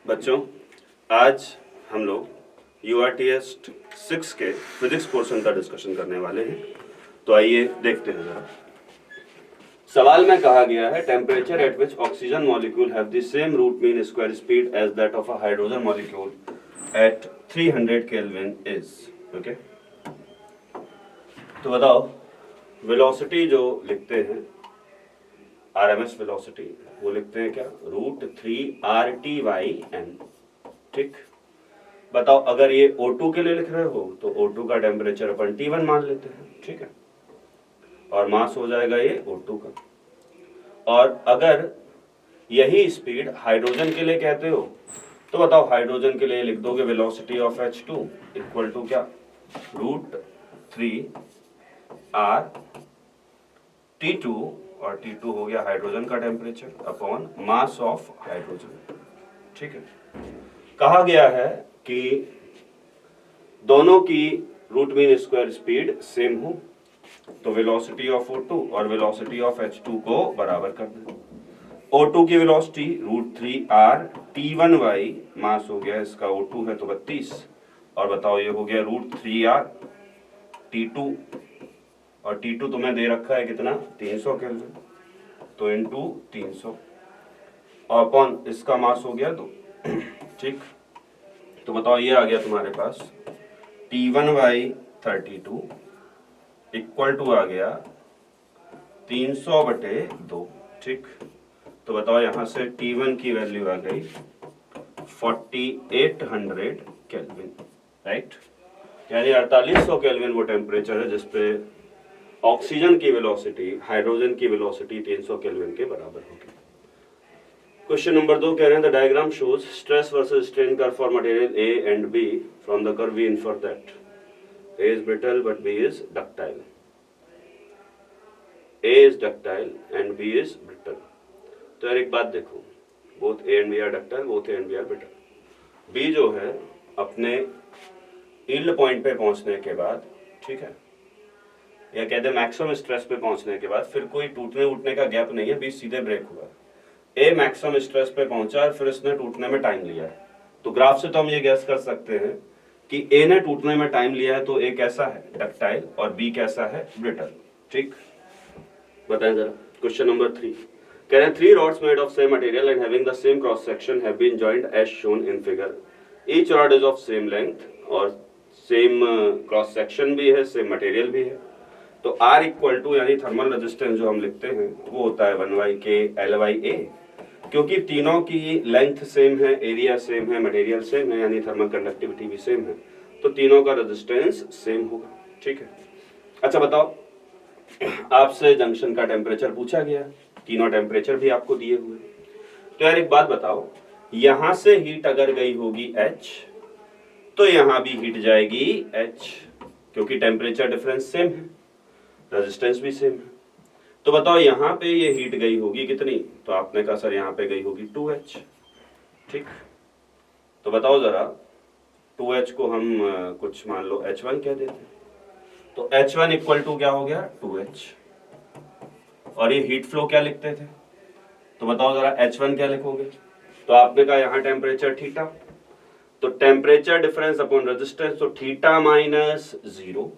बच्चों, आज हम लोग URTS 6 के फिजिक्स पोर्शन का डिस्कशन करने वाले हैं। तो आइए देखते हैं जरा। सवाल में कहा गया है temperature at which oxygen molecule have the same root mean square speed as that of a hydrogen molecule एट 300 केल्विन इज। ओके, तो बताओ वेलोसिटी जो लिखते हैं RMS वेलोसिटी वो लिखते हैं क्या, √3RT/n। ठीक, बताओ अगर ये O2 के लिए लिख रहे हो तो O2 का टेम्परेचर अपन T1 मान लेते हैं। ठीक है, और मास हो जाएगा ये O2 का। और अगर यही स्पीड हाइड्रोजन के लिए कहते हो तो बताओ हाइड्रोजन के लिए लिख दोगे velocity of H2 equal to क्या, √3RT2, और T2 हो गया हाइड्रोजन का temperature upon mass of hydrogen. ठीक है, कहा गया है कि दोनों की root mean square speed same हो, तो वेलोसिटी ऑफ O2 और वेलोसिटी ऑफ H2 को बराबर कर दें। O2 की वेलोसिटी √3RT1/, मास हो गया इसका O2 है तो 32, और बताओ ये हो गया √3RT2, और T2 तुम्हें दे रखा है कितना, 300 केल्विन, तो इंटू 300 और अपॉन इसका मास हो गया 2। ठीक, तो बताओ ये आ गया तुम्हारे पास T1/32 इक्वल टू आ गया 300/2। ठीक, तो बताओ यहां से T1 की वैल्यू आ गई 4800 केल्विन। राइट, यानी 4800 केल्विन वो टेम्परेचर है जिसपे ऑक्सीजन की वेलोसिटी हाइड्रोजन की वेलोसिटी 300 केल्विन के बराबर होगी। क्वेश्चन नंबर 2 कह रहे हैं the diagram shows stress versus strain curve for material A and B। From the curve we infer that A is brittle but B is ductile. A is ductile and B is brittle. तो यार एक बात देखो, both A and B are ductile, both A and B are brittle. B जो है अपने yield point पे पहुंचने के बाद, ठीक है, या कहते हैं मैक्सिमम स्ट्रेस पे पहुंचने के बाद फिर कोई टूटने उठने का गैप नहीं है, B सीधे ब्रेक हुआ। A मैक्सिमम स्ट्रेस पे पहुंचा और फिर इसने टूटने में टाइम लिया है। तो ग्राफ से तो हम ये गैस कर सकते हैं कि A ने टूटने में टाइम लिया है तो A कैसा है, डक्टाइल, और B कैसा है, ब्रिटल। ठीक, बताएं जरा। क्वेश्चन नंबर 3 कह रहे हैं 3 rods made of same material and having the same cross section have been joined as shown in figure. Each rod is of same length, और सेम क्रॉस सेक्शन भी है, सेम मटेरियल भी है। तो R equal to यानी thermal resistance जो हम लिखते हैं वो होता है 1/K/L/A, क्योंकि तीनों की लेंथ सेम है, एरिया सेम है, मटेरियल सेम है, यानी थर्मल कंडक्टिविटी भी सेम है, तो तीनों का रेजिस्टेंस सेम होगा। ठीक है, अच्छा बताओ आपसे जंक्शन का टेम्परेचर पूछा गया, तीनों टेम्परेचर भी आपको दिए हुए। तो यार एक बात बताओ, यहां से हीट अगर गई होगी H तो यहां भी हीट जाएगी H, क्योंकि टेम्परेचर डिफरेंस सेम है, रेजिस्टेंस भी सेम है। तो बताओ यहाँ पे ये हीट गई होगी कितनी, तो आपने कहा सर यहाँ पे गई होगी 2H। ठीक, तो बताओ जरा 2H को हम कुछ मान लो H1 कह देते हैं, तो H1 इक्वल टू क्या हो गया, 2H। और ये हीट फ्लो क्या लिखते थे, तो बताओ जरा H1 क्या लिखोगे, तो आपने कहा यहाँ टेम्परेचर थीटा, तो टेम्परेचर डिफरेंस अपॉन रेजिस्टेंस, तो थीटा -0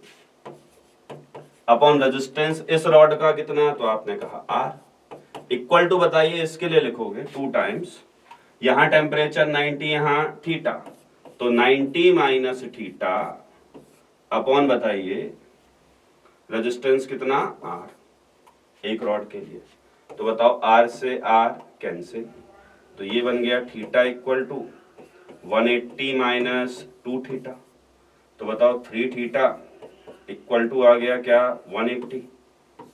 अपॉन रेजिस्टेंस इस रॉड का कितना, तो आपने कहा R इक्वल टू, बताइए इसके लिए लिखोगे 2 टाइम्स, यहां टेम्परेचर 90, यहां थीटा, तो 90 माइनस थीटा अपॉन, बताइए रेजिस्टेंस कितना, R एक रॉड के लिए। तो बताओ R से R कैंसिल, तो ये बन गया theta equal to 180 minus 2 theta, तो बताओ 3 थीटा इक्वल टू आ गया क्या, 180,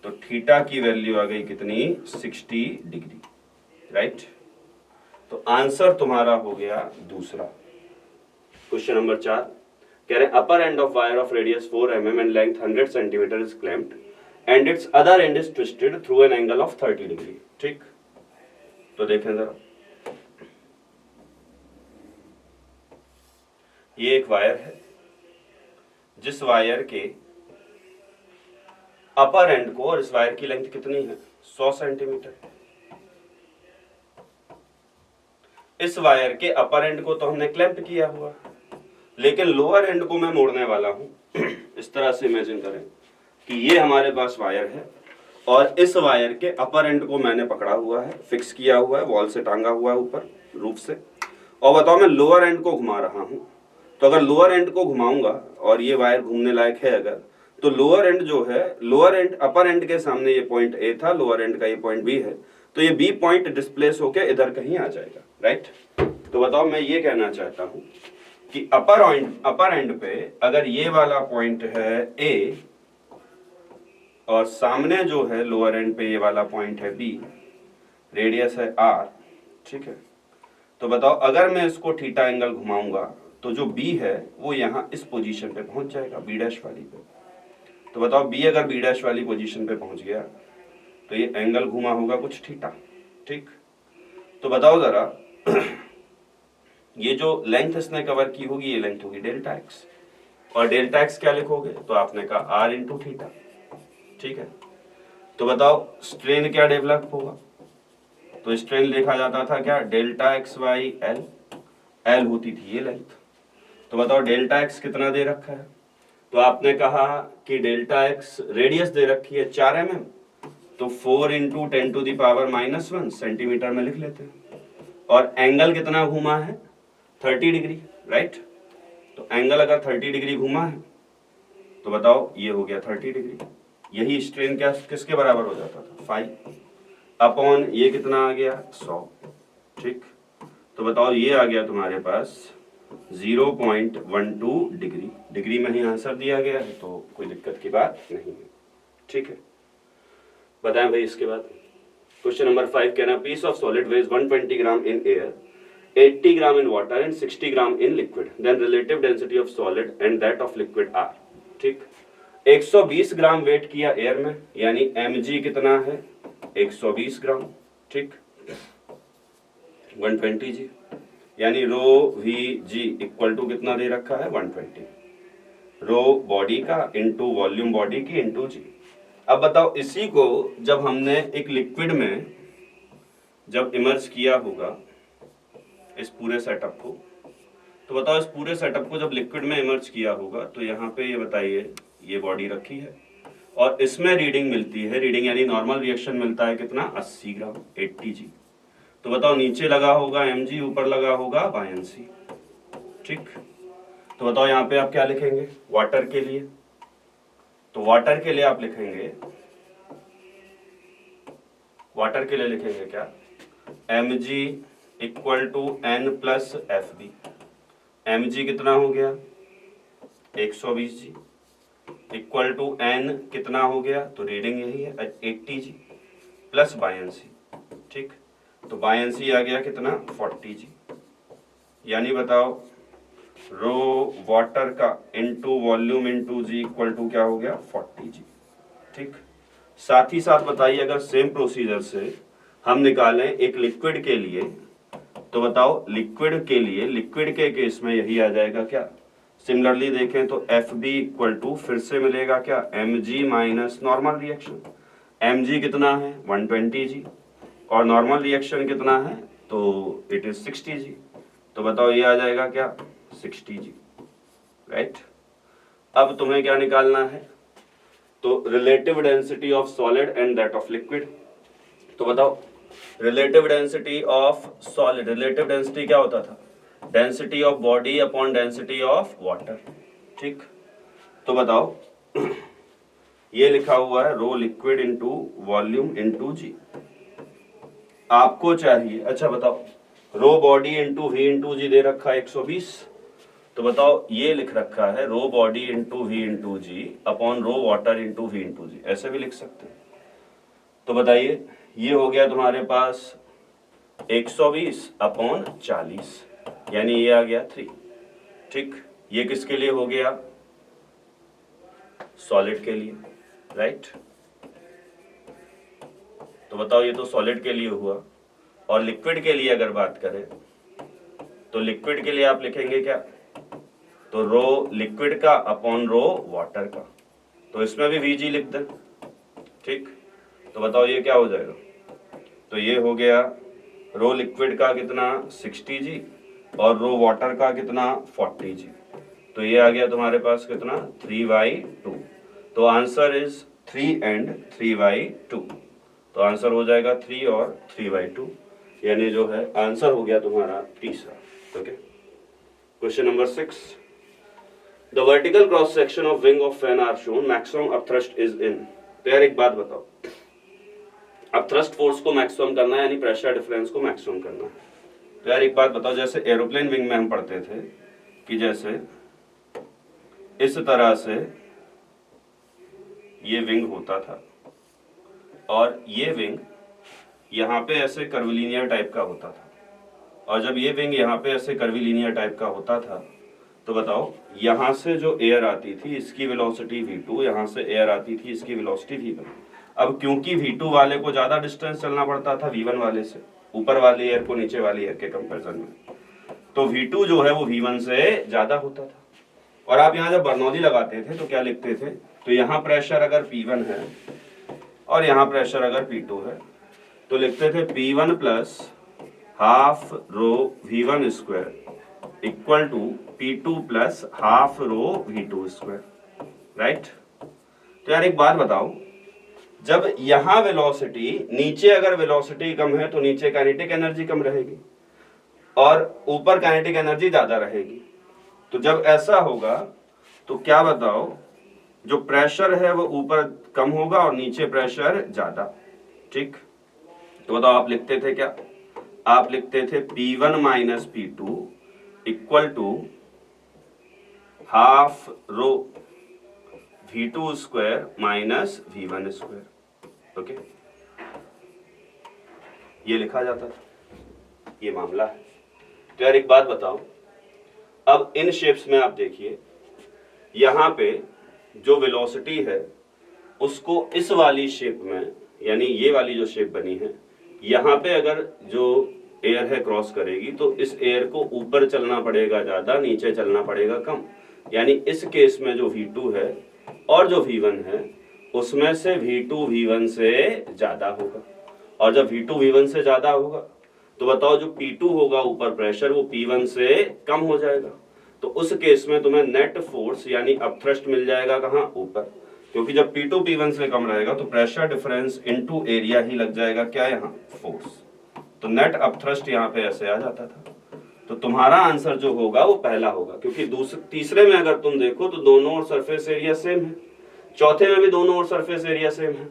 तो थीटा की वैल्यू आ गई कितनी, 60 डिग्री। राइट, तो आंसर तुम्हारा हो गया दूसरा। क्वेश्चन नंबर 4 कह रहे हैं upper end of wire of radius 4 mm and length 100 centimetre is clamped and its other end is twisted through an angle of 30 degree. ठीक, तो देखें जरा, ये एक वायर है जिस वायर के अपर एंड को, और इस वायर की लेंथ कितनी है, 100 सेंटीमीटर। इस वायर के अपर एंड को तो हमने क्लैंप किया हुआ, लेकिन लोअर एंड को मैं मोड़ने वाला हूं। इस तरह से इमेजिन करें कि ये हमारे पास वायर है और इस वायर के अपर एंड को मैंने पकड़ा हुआ है, फिक्स किया हुआ है, वॉल से टांगा हुआ है ऊपर रूफ से, और बताओ मैं लोअर एंड को घुमा रहा हूं। तो अगर लोअर एंड को घुमाऊंगा और ये वायर घूमने लायक है अगर, तो लोअर एंड जो है, लोअर एंड अपर एंड के सामने ये पॉइंट ए था, लोअर एंड का ये पॉइंट बी है, तो ये बी पॉइंट डिस्प्लेस होकर इधर कहीं आ जाएगा, राइट। तो बताओ मैं ये कहना चाहता हूं कि अपर एंड पे अगर ये वाला पॉइंट है ए और सामने जो है लोअर एंड पे ये वाला पॉइंट है बी, रेडियस है आर, ठीक है। तो बताओ अगर मैं इसको थीटा एंगल घुमाऊंगा तो जो बी है वो यहाँ इस पोजीशन पे पहुंच जाएगा, बी डैश वाली पे। तो बताओ बी अगर बी डैश वाली पोजीशन पे पहुंच गया तो ये एंगल घुमा होगा कुछ थीटा, ठीक। तो बताओ जरा ये जो लेंथ इसने कवर की होगी ये लेंथ होगी डेल्टा एक्स, और डेल्टा एक्स क्या लिखोगे, तो आपने कहा आर इंटू थीटा, ठीक है। तो बताओ स्ट्रेन क्या डेवलप होगा, तो स्ट्रेन लिखा जाता था क्या, delta x by L, L होती थी ये लेंथ। तो बताओ डेल्टा एक्स कितना दे रखा है, तो आपने कहा कि डेल्टा एक्स रेडियस दे रखी है 4 mm, तो 4 इंटू 10⁻⁻1 सेंटीमीटर में लिख लेते हैं। और एंगल कितना घूमा है, 30 डिग्री, राइट। तो एंगल अगर 30 डिग्री घूमा है तो बताओ ये हो गया 30 डिग्री। यही स्ट्रेन क्या किसके बराबर हो जाता था, 5 अपॉन ये कितना आ गया 100, ठीक। तो बताओ ये आ गया तुम्हारे पास 0.12 डिग्री, डिग्री में ही आंसर दिया गया है तो कोई दिक्कत की बात नहीं है, ठीक है। बताएं भाई इसके बाद क्वेश्चन नंबर 5 कहना piece of solid weighs 120 gram in air, 80 gram in water and 60 gram in liquid, then relative density of solid and that of liquid are, ठीक। 120 ग्राम वेट किया एयर में, यानी mg कितना है 120 ग्राम, ठीक। 120 जी, यानी रो वी जी इक्वल टू कितना दे रखा है 120, रो बॉडी का इंटू वॉल्यूम बॉडी की इंटू जी। अब बताओ इसी को जब हमने एक लिक्विड में जब इमर्ज किया होगा इस पूरे सेटअप को, तो बताओ इस पूरे सेटअप को जब लिक्विड में इमर्ज किया होगा तो यहाँ पे ये बताइए ये बॉडी रखी है और इसमें रीडिंग मिलती है, रीडिंग यानी नॉर्मल रिएक्शन मिलता है कितना 80 ग्राम 80 जी। तो बताओ नीचे लगा होगा mg, ऊपर लगा होगा बायनसी, ठीक। तो बताओ यहाँ पे आप क्या लिखेंगे वाटर के लिए, तो वाटर के लिए आप लिखेंगे, वाटर के लिए लिखेंगे क्या mg equal to n plus F B. mg कितना हो गया 120 जी, इक्वल टू n कितना हो गया, तो रीडिंग यही है 80 जी, प्लस बायनसी, ठीक। तो बायनसी आ गया कितना 40 जी, यानी बताओ रो वाटर का into volume into ji equal to क्या हो गया 40 जी, ठीक। साथ ही साथ बताइए अगर सेम प्रोसीजर से हम निकालें एक लिक्विड के लिए, तो बताओ लिक्विड के लिए, लिक्विड के केस में यही आ जाएगा क्या, सिमिलरली देखें तो एफ बी इक्वल टू फिर से मिलेगा क्या mg minus normal reaction, mg कितना है 120 जी और नॉर्मल रिएक्शन कितना है, तो इट इज 60 जी। तो बताओ ये आ जाएगा क्या 60 जी, राइट। अब तुम्हें क्या निकालना है, तो relative density of solid and that of liquid. तो बताओ relative density of solid, relative density क्या होता था, density of body upon density of water, ठीक। तो बताओ ये लिखा हुआ है rho liquid into volume into g, आपको चाहिए, अच्छा बताओ rho body into we into g दे रखा है 120, तो बताओ ये लिख रखा है rho body into we into g upon rho water into we into g, ऐसे भी लिख सकते हैं। तो बताइए ये हो गया तुम्हारे पास 120 अपॉन 40, यानी ये आ गया 3, ठीक। ये किसके लिए हो गया, सॉलिड के लिए, राइट। तो बताओ ये तो सॉलिड के लिए हुआ, और लिक्विड के लिए अगर बात करें तो लिक्विड के लिए आप लिखेंगे क्या, तो रो लिक्विड का अपॉन रो वाटर का, तो इसमें भी वीजी लिख दें, ठीक। तो बताओ ये क्या हो जाएगा, तो ये हो गया रो लिक्विड का कितना 60 जी और रो वाटर का कितना 40 जी। तो ये आ गया तुम्हारे पास कितना 3/2। तो आंसर इज 3 and 3/2। तो आंसर हो जाएगा 3 और 3/2, यानी जो है आंसर हो गया तुम्हारा तीसरा। Okay, question number 6, the vertical cross section of wing of fan are shown, maximum upthrust is in. तो यार एक बात बताओ, अपथ्रस्ट फोर्स को मैक्सिमम करना है यानी प्रेशर डिफरेंस को मैक्सिमम करना है। तो यार एक बात बताओ, जैसे एरोप्लेन विंग में हम पढ़ते थे कि जैसे इस तरह से ये विंग होता था और ये विंग यहाँ पे ऐसे कर्विलिनियर टाइप का होता था, और जब ये विंग यहाँ पे ऐसे कर्विलिनियर टाइप का होता था तो बताओ यहाँ से जो एयर आती थी इसकी वेलोसिटी v2, यहाँ से एयर आती थी इसकी वेलोसिटी v1। अब क्योंकि v2 वाले को ज्यादा डिस्टेंस चलना पड़ता था v1 वाले से, ऊपर वाली एयर को नीचे वाली एयर के कंपैरिजन में, तो v2 जो है वो v1 से ज्यादा होता था। और आप यहाँ जब बर्नौली लगाते थे तो क्या लिखते थे, तो यहाँ प्रेशर अगर P1 है और यहाँ प्रेशर अगर P2 है तो लिखते थे P1 plus half rho V1 square equal to P2 plus half rho V2 square, right. तो यार एक बात बताओ, जब यहाँ वेलोसिटी नीचे अगर वेलोसिटी कम है तो नीचे काइनेटिक एनर्जी कम रहेगी और ऊपर काइनेटिक एनर्जी ज्यादा रहेगी। तो जब ऐसा होगा तो क्या बताओ, जो प्रेशर है वो ऊपर कम होगा और नीचे प्रेशर ज्यादा, ठीक। तो बताओ आप लिखते थे क्या, आप लिखते थे P1 minus P2 equal to half rho V2 square minus V1 square. Okay, ये लिखा जाता था, ये मामला है। तो यार एक बात बताओ, अब इन शेप्स में आप देखिए, यहाँ पे जो वेलोसिटी है उसको इस वाली शेप में, यानी ये वाली जो शेप बनी है, यहाँ पे अगर जो एयर है क्रॉस करेगी तो इस एयर को ऊपर चलना पड़ेगा ज्यादा, नीचे चलना पड़ेगा कम। यानी इस केस में जो V2 है और जो V1 है उसमें से V2 V1 से ज्यादा होगा, और जब V2 V1 से ज्यादा होगा तो बताओ जो P2 होगा ऊपर प्रेशर वो P1 से कम हो जाएगा। तो उस केस में तुम्हें नेट फोर्स यानी अपथ्रस्ट मिल जाएगा कहाँ, ऊपर, क्योंकि जब P2 P1 से कम रहेगा तो प्रेशर डिफरेंस इनटू एरिया ही लग जाएगा क्या, यहाँ फोर्स। तो नेट अपथ्रस्ट यहाँ पे ऐसे आ जाता था। तो तुम्हारा आंसर जो होगा वो पहला होगा, क्योंकि तीसरे में अगर तुम देखो तो दोनों और सरफेस एरिया सेम है, चौथे में भी दोनों और सरफेस एरिया सेम है।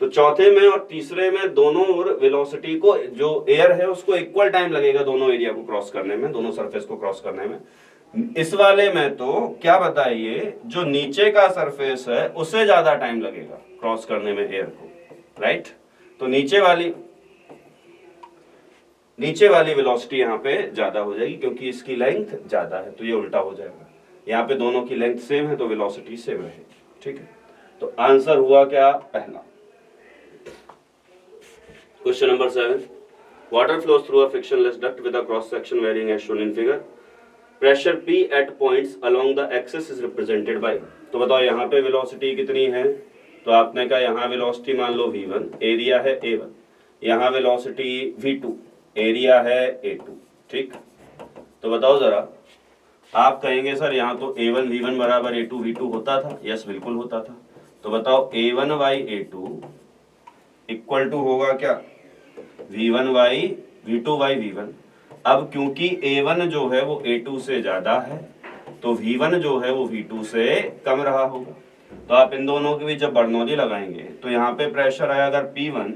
तो चौथे में और तीसरे में दोनों और वेलोसिटी को, जो एयर है उसको इक्वल टाइम लगेगा दोनों एरिया को क्रॉस करने में, दोनों सरफेस को क्रॉस करने में। इस वाले में तो क्या बताइए, जो नीचे का सरफेस है उसे ज्यादा टाइम लगेगा क्रॉस करने में एयर को, राइट। तो नीचे वाली वेलोसिटी यहाँ पे ज्यादा हो जाएगी क्योंकि इसकी लेंथ ज्यादा है, तो ये उल्टा हो जाएगा। यहाँ पे दोनों की लेंथ सेम है तो वेलोसिटी सेम रहेगी, ठीक है। तो आंसर हुआ क्या, पहला। Question number 7, water flows through a frictionless duct with a cross section varying as shown in figure, pressure P at points along the axis is represented by. तो बताओ यहाँ पे वेलोसिटी कितनी है, तो आपने कहा यहाँ वेलोसिटी मान लो V1, एरिया है A1, यहाँ वेलोसिटी V2, एरिया है A2, ठीक। तो बताओ जरा, आप कहेंगे सर यहाँ तो A1 V1 बराबर A2 V2 होता था, यस बिल्कुल होता था। तो बताओ A1 by A2 equal to होगा क्या, V1 by V2 by V1। अब क्योंकि A1 जो है वो A2 से ज्यादा है तो V1 जो है वो V2 से कम रहा होगा। तो आप इन दोनों के बीच जब बर्नौली लगाएंगे तो यहाँ पे प्रेशर आया अगर P1,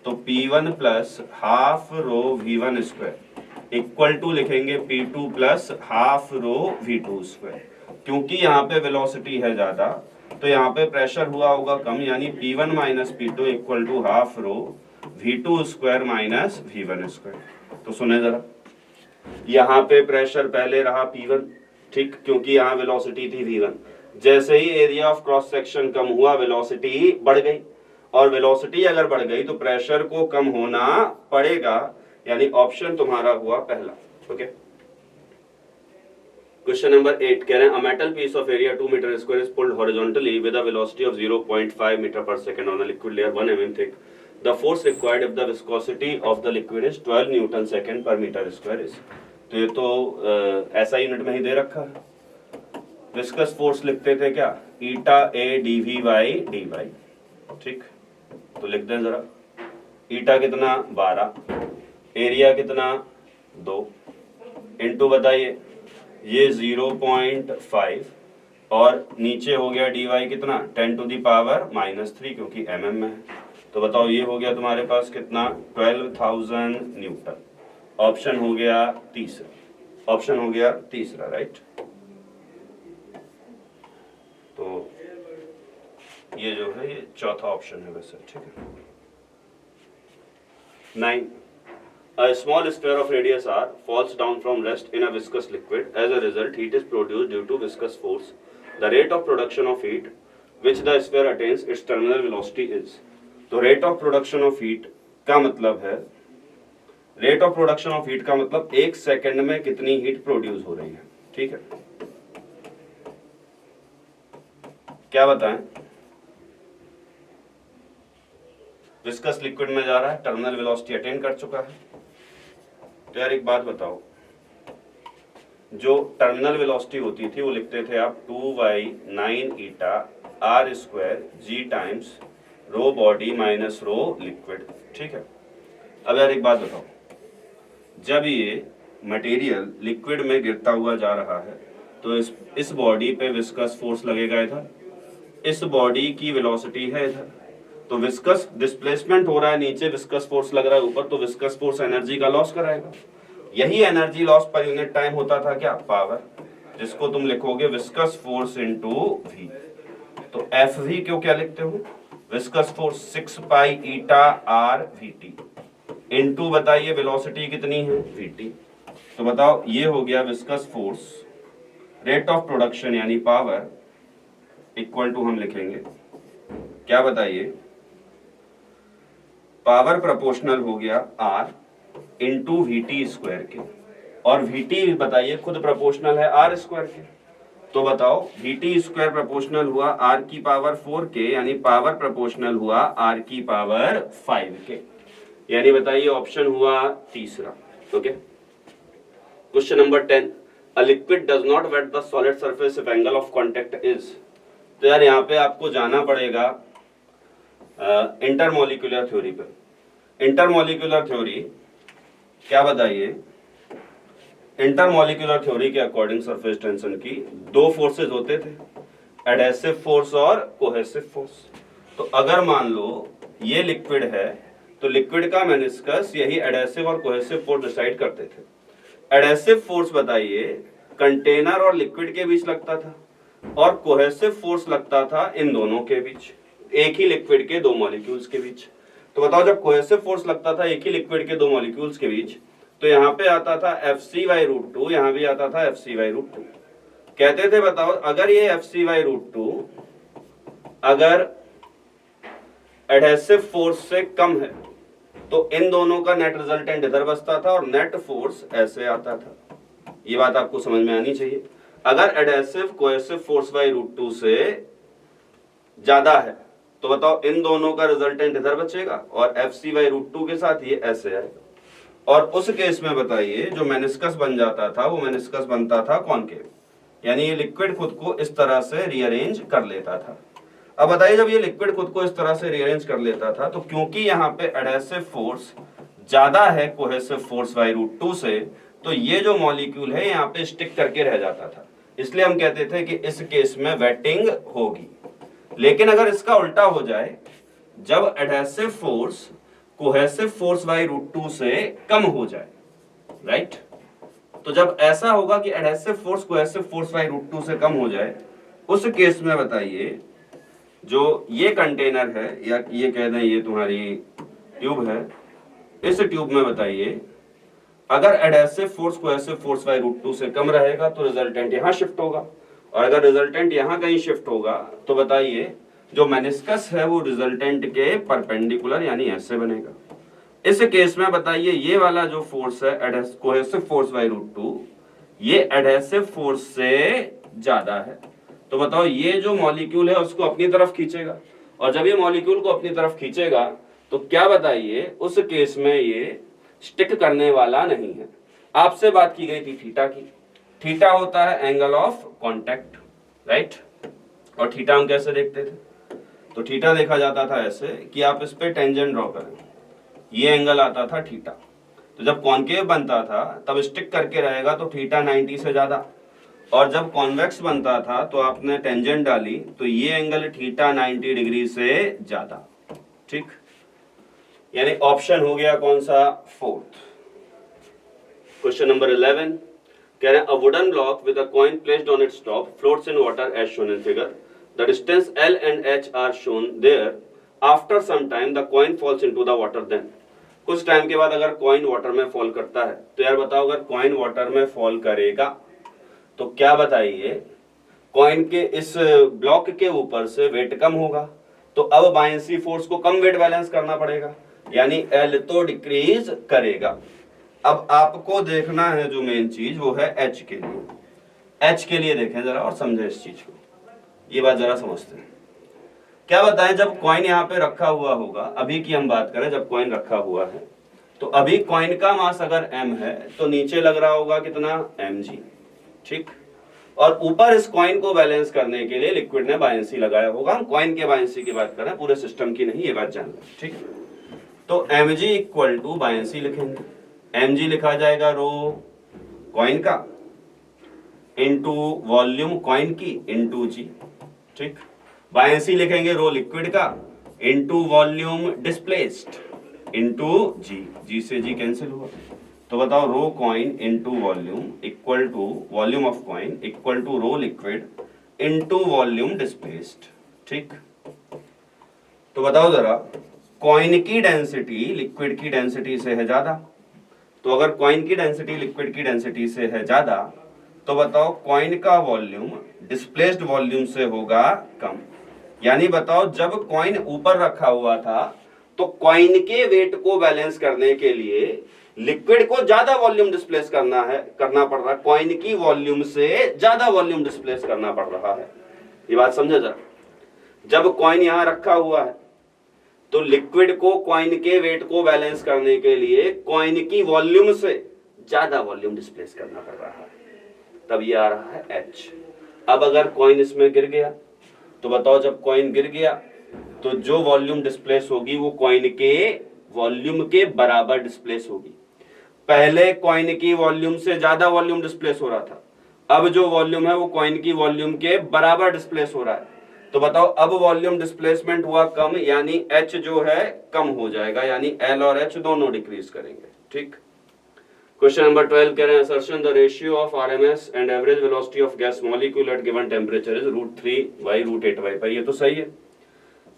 तो P1 plus half rho V1 square equal to लिखेंगे P2 plus half rho V2 square. क्योंकि यहाँ पे वेलोसिटी है ज्यादा तो यहाँ पे प्रेशर हुआ होगा कम, यानी P1 minus P2 equal to half rho V2 square minus V1 square. तो सुने जरा, यहाँ पे प्रेशर पहले रहा P1, ठीक, क्योंकि यहाँ वेलोसिटी थी V1। जैसे ही एरिया ऑफ क्रॉस सेक्शन कम हुआ वेलोसिटी बढ़ गई, और वेलोसिटी अगर बढ़ गई तो प्रेशर को कम होना पड़ेगा, यानी ऑप्शन तुम्हारा हुआ पहला। ओके, क्वेश्चन नंबर 8 कह रहे हैं, a metal piece of area 2 metre square is pulled horizontally with a velocity of 0.5 metre per second on a liquid layer 1 mm थिक। The force required if the viscosity of the liquid is 12 newton second per metre square is. तो ये तो ऐसा unit में ही दे रखा है। Viscous force लिखते थे क्या, ईटा ए डीवी बाई डी वाई, ठीक। तो लिख दें जरा, ईटा कितना 12, एरिया कितना 2, इनटू बताइए ये 0.5 और नीचे हो गया डी वाई कितना 10 टू द पावर -3 क्योंकि mm में है। तो बताओ ये हो गया तुम्हारे पास कितना 12,000 न्यूटन। ऑप्शन हो गया तीसरा, ऑप्शन हो गया तीसरा, राइट। तो ये जो है ये चौथा ऑप्शन है वैसे, ठीक है। 9. A small sphere of radius r falls down from rest in a viscous liquid. As a result, heat is produced due to viscous force. The rate of production of heat which the sphere attains its terminal velocity is. तो rate of production of heat का मतलब है, rate of production of heat का मतलब 1 second में कितनी heat produce हो रही है, ठीक है। क्या बताएं, विस्कस लिक्विड में जा रहा है, टर्मिनल वेलोसिटी अटेन कर चुका है। तो यार एक बात बताओ, जो टर्मिनल वेलोसिटी होती थी वो लिखते थे आप 2/9 eta R square G times rho body minus rho liquid, ठीक है। अब यार एक बात बताओ, जब ये मटेरियल लिक्विड में गिरता हुआ जा रहा है तो इस बॉडी पे विस्कस फोर्स लगेगा इधर, इस बॉडी की वेलोसिटी है इधर, तो विस्कस डिस्प्लेसमेंट हो रहा है नीचे, विस्कस फोर्स लग रहा है ऊपर, तो विस्कस फोर्स एनर्जी का लॉस कराएगा। यही energy loss per unit time होता था क्या, पावर, जिसको तुम लिखोगे विस्कस फोर्स इनटू वी। तो एफ वी क्यों क्या लिखते हो, viscous force 6 pi eta r V T into बताइए वेलोसिटी कितनी है वी टी। तो बताओ ये हो गया viscous force, rate of production यानी पावर इक्वल टू हम लिखेंगे क्या बताइए, पावर प्रोपोर्शनल हो गया r into V T square के, और वी टी बताइए खुद प्रोपोर्शनल है आर स्क्वायर के। तो बताओ वी टी स्क्वायर प्रोपोर्शनल हुआ आर की पावर 4 के, यानी पावर प्रोपोर्शनल हुआ आर की पावर 5 के, यानी बताइए ऑप्शन हुआ तीसरा, okay. Question number 10, a liquid does not wet the solid surface if angle of contact is. तो यार यहाँ पे आपको जाना पड़ेगा इंटरमोलिकुलर थ्योरी पे। इंटरमोलिकुलर थ्योरी क्या बताइए, इंटरमोलिकुलर थ्योरी के अकॉर्डिंग सरफेस टेंशन की दो फोर्सेस होते थे, एडहेसिव फोर्स और कोहेसिव फोर्स। तो अगर मान लो ये लिक्विड है तो लिक्विड का मेनिस्कस यही एडहेसिव और कोहेसिव फोर्स डिसाइड करते थे। एडहेसिव फोर्स बताइए कंटेनर और लिक्विड के बीच लगता था, और कोहेसिव फोर्स लगता था इन दोनों के बीच, एक ही लिक्विड के दो मॉलिक्यूल्स के बीच। तो बताओ जब कोहेसिव फोर्स लगता था एक ही लिक्विड के दो मॉलिक्यूल्स के बीच, तो यहाँ पे आता था Fc/√2, यहाँ भी आता था Fc/√2। कहते थे बताओ अगर ये Fc/√2 अगर एडहेसिव फोर्स से कम है तो इन दोनों का नेट रिजल्टेंट इधर बसता था और नेट फोर्स ऐसे आता था। ये बात आपको समझ में आनी चाहिए। अगर एडहेसिव कोहेसिव फोर्स √2 से ज्यादा है तो बताओ इन दोनों का रिजल्टेंट इधर बचेगा और Fc/√2 के साथ ये ऐसे आएगा। और उस केस में बताइए जो मेनिस्कस बन जाता था वो मेनिस्कस बनता था कॉनकेव, यानी ये लिक्विड खुद को इस तरह से रीअरेंज कर लेता था। अब बताइए जब ये लिक्विड खुद को इस तरह से रीअरेंज कर लेता था तो क्योंकि यहाँ पे एडहेसिव फोर्स ज्यादा है कोहेसिव फोर्स √2 से, तो ये जो मॉलिक्यूल है यहाँ पे स्टिक करके रह जाता था। इसलिए हम कहते थे कि इस केस में वेटिंग होगी। लेकिन अगर इसका उल्टा हो जाए, जब एडहेसिव फोर्स कोहेसिव फोर्स √2 से कम हो जाए, राइट, तो जब ऐसा होगा कि एडहेसिव फोर्स कोहेसिव फोर्स √2 से कम हो जाए, उस केस में बताइए जो ये कंटेनर है या ये कह दें ये तुम्हारी ट्यूब है, इस ट्यूब में बताइए अगर एडहेसिव फोर्स कोहेसिव फोर्स √2 से कम रहेगा तो रिजल्टेंट यहां शिफ्ट होगा, और अगर रिजल्टेंट यहां कहीं शिफ्ट होगा तो बताइए जो मेनिस्कस है वो रिजल्टेंट के परपेंडिकुलर यानी ऐसे बनेगा। इस केस में बताइए ये वाला जो फोर्स है कोहेसिव फोर्स √2 ये एडहेसिव फोर्स से ज्यादा है, तो बताओ ये जो मॉलिक्यूल है उसको अपनी तरफ खींचेगा, और जब ये मॉलिक्यूल को अपनी तरफ खींचेगा तो क्या बताइए, उस केस में ये स्टिक करने वाला नहीं है। आपसे बात की गई थी थीटा की। थीटा होता है एंगल ऑफ कांटेक्ट, राइट। और थीटा हम कैसे देखते थे? तो थीटा देखा जाता था ऐसे कि आप इस पे टेंजेंट ड्रॉ करें, ये एंगल आता था थीटा। तो जब कॉन्केव बनता था तब स्टिक करके रहेगा तो थीटा 90 से ज्यादा, और जब कॉन्वेक्स बनता था तो आपने टेंजेंट डाली तो ये एंगल थीटा 90 डिग्री से ज्यादा, ठीक। यानी ऑप्शन हो गया कौन सा? फोर्थ। क्वेश्चन नंबर 11 कह रहे हैं, a wooden block with a coin placed on its top floats in water as shown in figure. The distance L and H are shown there. After some time the coin falls into the water. Then कुछ time के बाद अगर coin water में fall करता है, तो यार बताओ अगर कॉइन वाटर में फॉल करेगा तो क्या बताइए, कॉइन के इस ब्लॉक के ऊपर से वेट कम होगा, तो अब बायंसी फोर्स को कम वेट बैलेंस करना पड़ेगा, यानी एल तो डिक्रीज करेगा। अब आपको देखना है जो मेन चीज वो है एच के लिए। एच के लिए देखें जरा और समझें इस चीज को, ये बात जरा समझते हैं। क्या बताएं, जब कॉइन यहाँ पे रखा हुआ होगा, अभी की हम बात करें, जब कॉइन रखा हुआ है तो अभी कॉइन का मास अगर m है तो नीचे लग रहा होगा कितना? mg, ठीक। और ऊपर इस कॉइन को बैलेंस करने के लिए लिक्विड ने बायंसी लगाया होगा। हम कॉइन के बायंसी की बात करें, पूरे सिस्टम की नहीं, ये बात जान लें, ठीक है। तो mg इक्वल टू बायंसी लिखेंगे, mg लिखा जाएगा रो कॉइन का इंटू वॉल्यूम कॉइन की इंटू जी, ठीक। बायंसी लिखेंगे रो लिक्विड का into volume displaced into G, G से जी कैंसिल हुआ। तो बताओ rho coin into volume equal to volume of coin equal to rho liquid into volume displaced, ठीक। तो बताओ जरा, कॉइन की डेंसिटी लिक्विड की डेंसिटी से है ज्यादा, तो अगर कॉइन की डेंसिटी लिक्विड की डेंसिटी से है ज्यादा तो बताओ कॉइन का वॉल्यूम डिस्प्लेस्ड वॉल्यूम से होगा कम। यानी बताओ जब कॉइन ऊपर रखा हुआ था तो कॉइन के वेट को बैलेंस करने के लिए लिक्विड को ज्यादा वॉल्यूम डिस्प्लेस करना पड़ रहा है, कॉइन की वॉल्यूम से ज्यादा वॉल्यूम डिस्प्लेस करना पड़ रहा है। ये बात समझे जरा। जब कॉइन यहां रखा हुआ है तो लिक्विड को कॉइन के वेट को बैलेंस करने के लिए कॉइन की वॉल्यूम से ज्यादा वॉल्यूम डिस्प्लेस करना पड़ रहा है, तब ये आ रहा है H। अब अगर कॉइन इसमें गिर गया तो बताओ, जब कॉइन गिर गया तो जो वॉल्यूम डिस्प्लेस होगी वो कॉइन के वॉल्यूम के बराबर डिस्प्लेस होगी। पहले कॉइन की वॉल्यूम से ज्यादा वॉल्यूम डिस्प्लेस हो रहा था, अब जो वॉल्यूम है वो कॉइन की वॉल्यूम के बराबर डिस्प्लेस हो रहा है। तो बताओ अब वॉल्यूम डिस्प्लेसमेंट हुआ कम, यानी H जो है कम हो जाएगा, यानी L और H दोनों डिक्रीज करेंगे, ठीक। क्वेश्चन नंबर 12 कह रहे हैं, assertion the ratio of RMS and average velocity of gas molecule at given temperature is √3y √8y पर। ये तो सही है।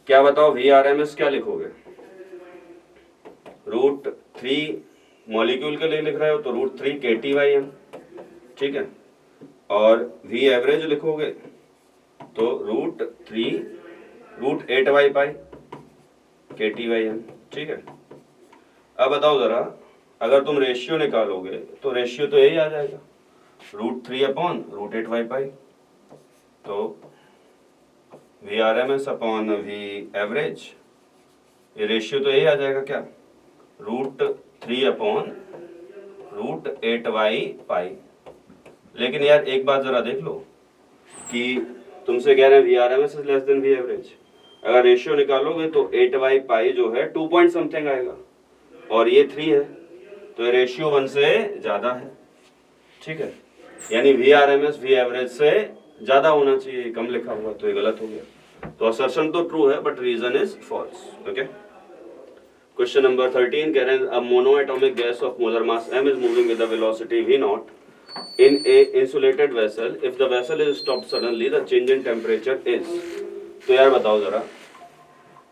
क्या बताओ VRMS क्या लिखोगे? √3 मॉलिक्यूल के लिए लिख रहे हो तो √3 kTym, ठीक है। और V एवरेज लिखोगे तो √3 √8y पाई kTym, ठीक है। अब बताओ जरा, अगर तुम रेशियो निकालोगे तो रेशियो तो यही आ जाएगा √3 अपॉन √8y पाई, तो VRMS अपॉन V एवरेज, ये रेशियो तो यही आ जाएगा क्या? √3 अपॉन √8y पाई। लेकिन यार एक बात जरा देख लो कि तुमसे कह रहे हैं VRMS is less than V average, अगर रेशियो निकालोगे तो 8y पाई जो है 2 पॉइंट समथिंग आएगा और ये 3 है, तो रेशियो 1 से ज्यादा है, ठीक है। यानी VRMS V एवरेज से ज्यादा होना चाहिए, कम लिखा हुआ तो ये गलत हो गया। तो असर्शन तो ट्रू है but reason is false, okay. Question number 13 कह रहे हैं, a monoatomic gas of molar mass m is moving with a velocity v0 in a insulated vessel. If the vessel is stopped suddenly, the change in temperature is। तो यार बताओ जरा,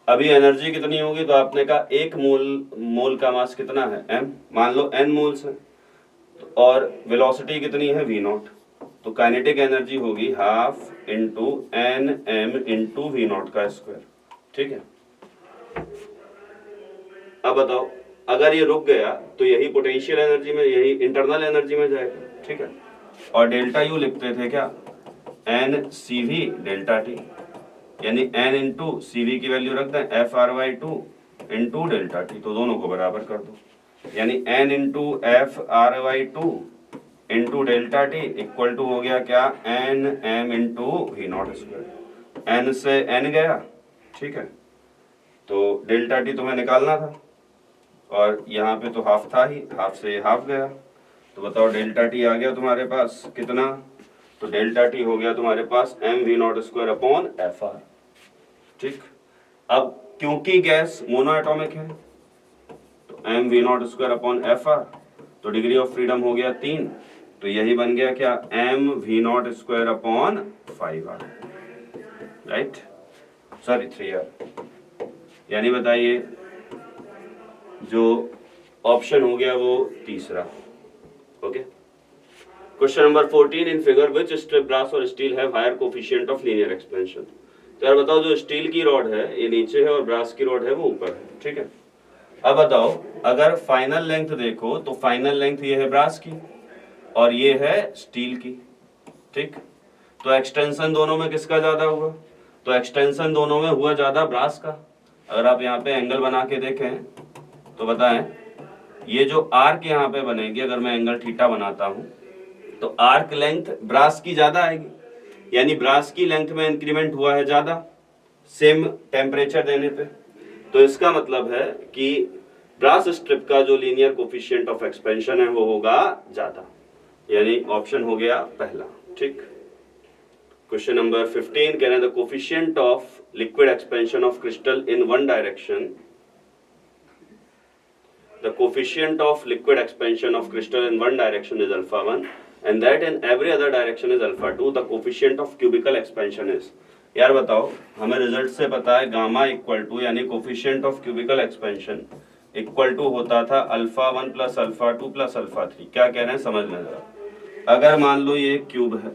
अभी energy कितनी होगी? तो आपने कहा एक मोल का मास कितना है? m, मान लो n मोल्स है, और वेलोसिटी कितनी है? v0। तो काइनेटिक एनर्जी होगी half into N M into v0 का स्क्वायर, ठीक है। अब बताओ, अगर ये रुक गया तो यही पोटेंशियल एनर्जी में, यही इंटरनल एनर्जी में जाएगा, ठीक है। और डेल्टा यू लिखते थे क्या? N C V delta T, यानी n इंटू सी वी की वैल्यू रख दें FR/2 इंटू डेल्टा टी, तो दोनों को बराबर कर दो, यानी n into F R by two into delta T equal to हो गया क्या, N M into V not square, N से एन गया, ठीक है, तो डेल्टा टी तुम्हें निकालना था और यहाँ पे तो हाफ था ही, हाफ से हाफ गया, तो बताओ डेल्टा टी आ गया तुम्हारे पास कितना, तो डेल्टा टी हो गया तुम्हारे पास M V not square upon F R, ठीक। अब क्योंकि गैस मोनो एटॉमिक है तो M V not square upon F R, तो डिग्री ऑफ फ्रीडम हो गया 3, तो यही बन गया क्या, M V not square upon 5r, right, sorry 3r, यानी बताइए जो ऑप्शन हो गया वो तीसरा, okay. Question number 14, in figure which strip brass और steel have higher coefficient of linear expansion. तो यार बताओ जो स्टील की रॉड है ये नीचे है और ब्रास की रॉड है वो ऊपर है, ठीक है। अब बताओ अगर फाइनल लेंथ देखो तो फाइनल लेंथ ये है ब्रास की और ये है स्टील की, ठीक, तो एक्सटेंशन दोनों में किसका ज्यादा हुआ, तो एक्सटेंशन दोनों में हुआ ज्यादा ब्रास का। अगर आप यहाँ पे एंगल बना के देखें तो बताएं, ये जो आर्क यहाँ पे बनेगी, अगर मैं एंगल थीटा बनाता हूं तो आर्क लेंथ ब्रास की ज्यादा आएगी, यानी ब्रास की लेंथ में इंक्रीमेंट हुआ है ज्यादा सेम टेम्परेचर देने पे, तो इसका मतलब है कि ब्रास स्ट्रिप का जो लीनियर कोफिशिएंट ऑफ एक्सपेंशन है वो होगा ज्यादा, यानी ऑप्शन हो गया पहला, ठीक। क्वेश्चन नंबर 15, कह रहे हैं the coefficient of liquid expansion of crystal in one direction, the coefficient of liquid expansion of crystal in one direction is alpha 1 and that in every other direction is alpha 2, the coefficient of cubical expansion is, यार बताओ हमें result से पता है gamma equal to यानी coefficient of cubical expansion equal to होता था alpha 1 plus alpha 2 plus alpha 3, क्या कह रहे हैं समझ में जरा। अगर मान लो ये क्यूब है,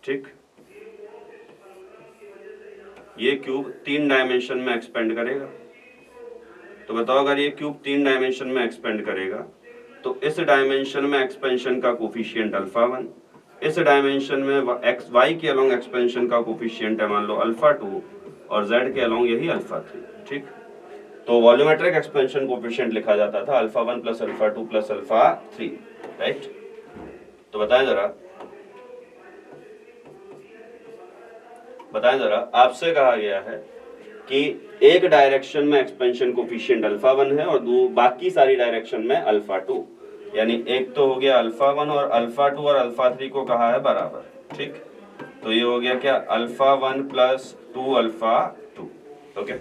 ठीक, ये क्यूब 3 डायमेंशन में एक्सपेंड करेगा, तो बताओ अगर ये क्यूब 3 डायमेंशन में एक्सपेंड करेगा तो इस डायमेंशन में एक्सपेंशन का कोफिशिएंट अल्फा 1, इस डायमेंशन में एक्स वाई के अलोंग एक्सपेंशन का कोफिशिएंट है मान लो अल्फा 2 और जेड के अलोंग यही अल्फा 3, ठीक, तो वॉल्यूमेट्रिक एक्सपेंशन कोफिशिएंट लिखा जाता था alpha 1 plus alpha 2 plus alpha 3, right. तो बताएं जरा आपसे कहा गया है कि एक डायरेक्शन में एक्सपेंशन कोफिशिएंट अल्फा 1 है और बाकी सारी डायरेक्शन में अल्फा 2, यानी एक तो हो गया अल्फा 1 और अल्फा 2 और अल्फा 3 को कहा है बराबर, ठीक, तो ये हो गया क्या अल्फा 1 प्लस 2 अल्फा 2, ओके।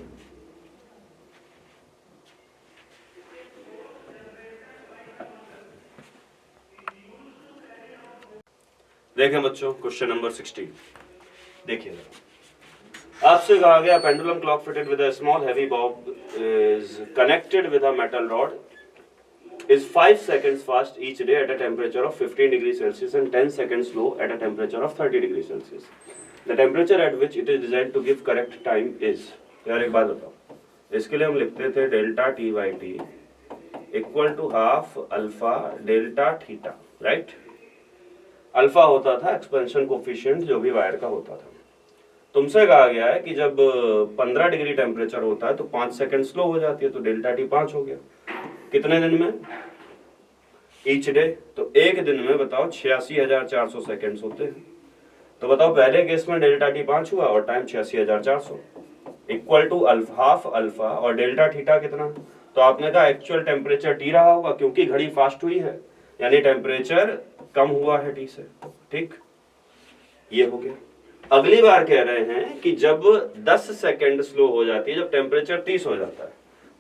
देखें बच्चों क्वेश्चन नंबर 16, देखिए आपसे कहा गया pendulum clock fitted with a small heavy Bob is connected with a metal rod is 5 seconds fast each day at a temperature of 15 degrees Celsius and 10 seconds slow at a temperature of 30 degrees Celsius. The temperature at which it is designed to give correct time is, यार एक बात बताओ, इसके लिए हम लिखते थे delta T by T equal to half alpha delta theta, right. Alpha होता था एक्सपेंशन कोफिशिएंट जो भी वायर का होता था। तुमसे कहा गया है कि जब 15 डिग्री टेम्परेचर होता है तो 5 सेकंड स्लो हो जाती है, तो डेल्टा टी 5 हो गया, कितने दिन में, ईच डे, तो एक दिन में बताओ 86,400 सेकंड्स होते हैं, तो बताओ पहले केस में डेल्टा टी 5 हुआ और time 86,400 equal to half alpha और डेल्टा थीटा कितना, तो आपने कहा एक्चुअल टेम्परेचर टी रहा होगा क्योंकि घड़ी फास्ट हुई है, यानी टेम्परेचर कम हुआ है टी से, ठीक, ये हो गया। अगली बार कह रहे हैं कि जब 10 सेकंड स्लो हो जाती है, जब टेम्परेचर 30 हो जाता है,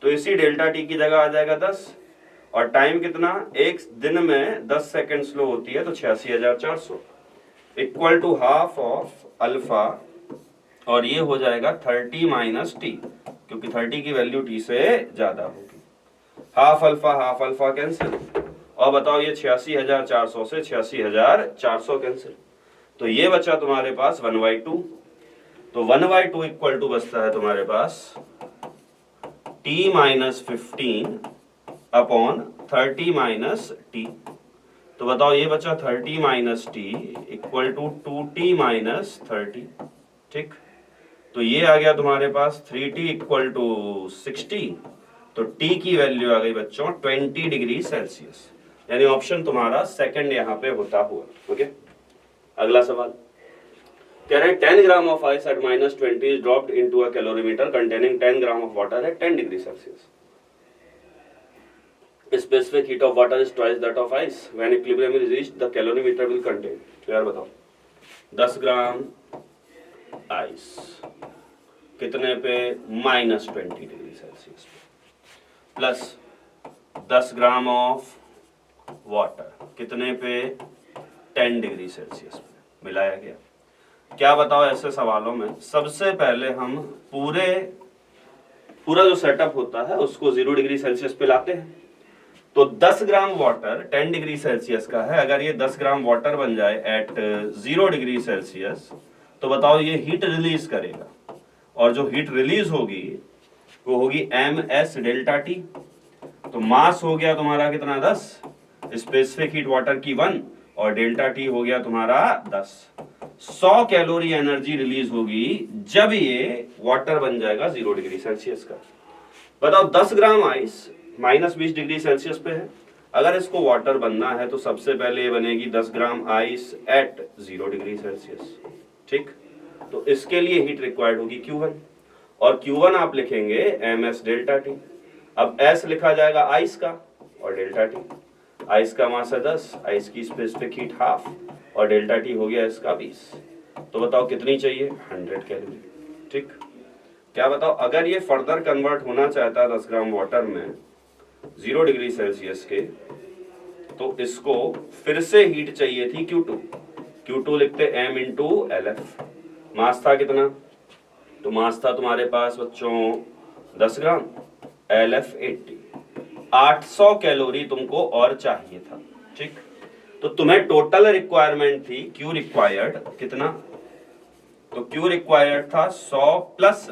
तो इसी डेल्टा टी की जगह आ जाएगा 10 और टाइम कितना, एक दिन में 10 सेकंड स्लो होती है तो 86,400 equal to half of alpha और ये हो जाएगा 30 माइनस टी, क्योंकि 30 की वैल्यू टी से ज्यादा होगी, हाफ अल्फा कैंसिल, और बताओ ये 86,400 से 86,400 कैंसिल, तो ये बचा तुम्हारे पास 1/2, तो 1/2 इक्वल टू बचता है तुम्हारे पास t minus 15 upon 30 minus T, तो बताओ ये बचा 30 minus T equal to 2t minus 30, ठीक, तो ये आ गया तुम्हारे पास 3T इक्वल टू 60, तो T की वैल्यू आ गई बच्चों 20 डिग्री सेल्सियस, यानी ऑप्शन तुम्हारा सेकंड यहाँ पे होता हुआ। ओके, अगला सवाल कह रहे हैं 10 gram of ice eight -20 is dropped into a calorimeter containing 10 gram of water at 10 degree Celsius. Specific heat of water is twice that of ice. When equilibrium is reached, the calorimeter will contain. तो यार बताओ 10 gram ice कितने पे, -20 degree Celsius पे, plus 10 gram of water कितने पे, 10 degree Celsius पे मिलाया गया। क्या बताओ ऐसे सवालों में सबसे पहले हम पूरा जो सेटअप होता है उसको 0 डिग्री सेल्सियस पे लाते हैं। तो 10 ग्राम वाटर 10 डिग्री सेल्सियस का है, अगर ये 10 ग्राम वाटर बन जाए एट 0 डिग्री सेल्सियस तो बताओ ये हीट रिलीज करेगा, और जो हीट रिलीज होगी वो होगी ms डेल्टा टी। तो मास हो गया तुम्हारा कितना 10, स्पेसिफिक हीट वाटर की 1, और डेल्टा टी हो गया तुम्हारा 10। 100 कैलोरी एनर्जी रिलीज होगी जब ये वाटर बन जाएगा 0 डिग्री सेल्सियस का। बताओ 10 ग्राम आइस -20 डिग्री सेल्सियस पे है, अगर इसको वाटर बनना है तो सबसे पहले बनेगी 10 gram ice eight 0 degree Celsius. ठीक, तो इसके लिए हीट रिक्वायर्ड होगी Q1, और Q1 आप लिखेंगे ms डेल्टा टी। अब S लिखा जाएगा आइस का और डेल्टा टी। आइस का मास है 10, आइस की स्पेसिफिक हीट हाफ, और डेल्टा टी हो गया इसका 20। तो बताओ कितनी चाहिए, 100 कैलोरी। ठीक, क्या बताओ अगर ये फर्दर कन्वर्ट होना चाहता है 10 ग्राम वाटर में 0 डिग्री सेल्सियस के, तो इसको फिर से हीट चाहिए थी Q2 लिखते m इंटू LF। मास था कितना, तो मास था तुम्हारे पास बच्चों 10 ग्राम, LF 80, 800 कैलोरी तुमको और चाहिए था। ठीक, तो तुम्हें टोटल रिक्वायरमेंट थी Q रिक्वायर्ड कितना, तो Q रिक्वायर्ड था 100 प्लस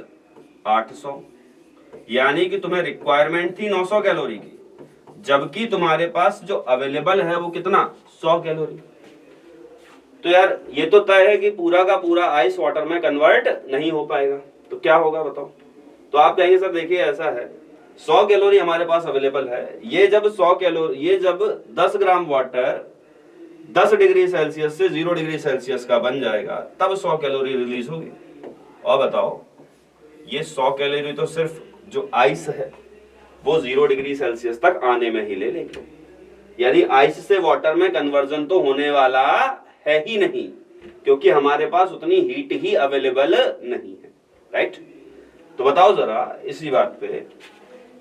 800, यानी कि तुम्हें रिक्वायरमेंट थी 900 कैलोरी की, जबकि तुम्हारे पास जो अवेलेबल है वो कितना 100 कैलोरी। तो यार ये तो तय है कि पूरा का पूरा आइस वाटर में कन्वर्ट नहीं हो पाएगा, तो क्या होगा बताओ। तो आप कहेंगे सर देखिए ऐसा है 100 कैलोरी हमारे पास अवेलेबल है, ये जब 10 ग्राम वाटर 10 डिग्री सेल्सियस से 0 डिग्री सेल्सियस का बन जाएगा तब 100 कैलोरी रिलीज होगी। और बताओ ये 100 कैलोरी तो सिर्फ जो आइस है वो 0 डिग्री सेल्सियस तक आने में ही ले लेंगे, यानी आइस से वाटर में कन्वर्जन तो होने वाला है ही नहीं, क्योंकि हमारे पास उतनी हीट ही अवेलेबल नहीं है। राइट, तो बताओ जरा इसी बात पे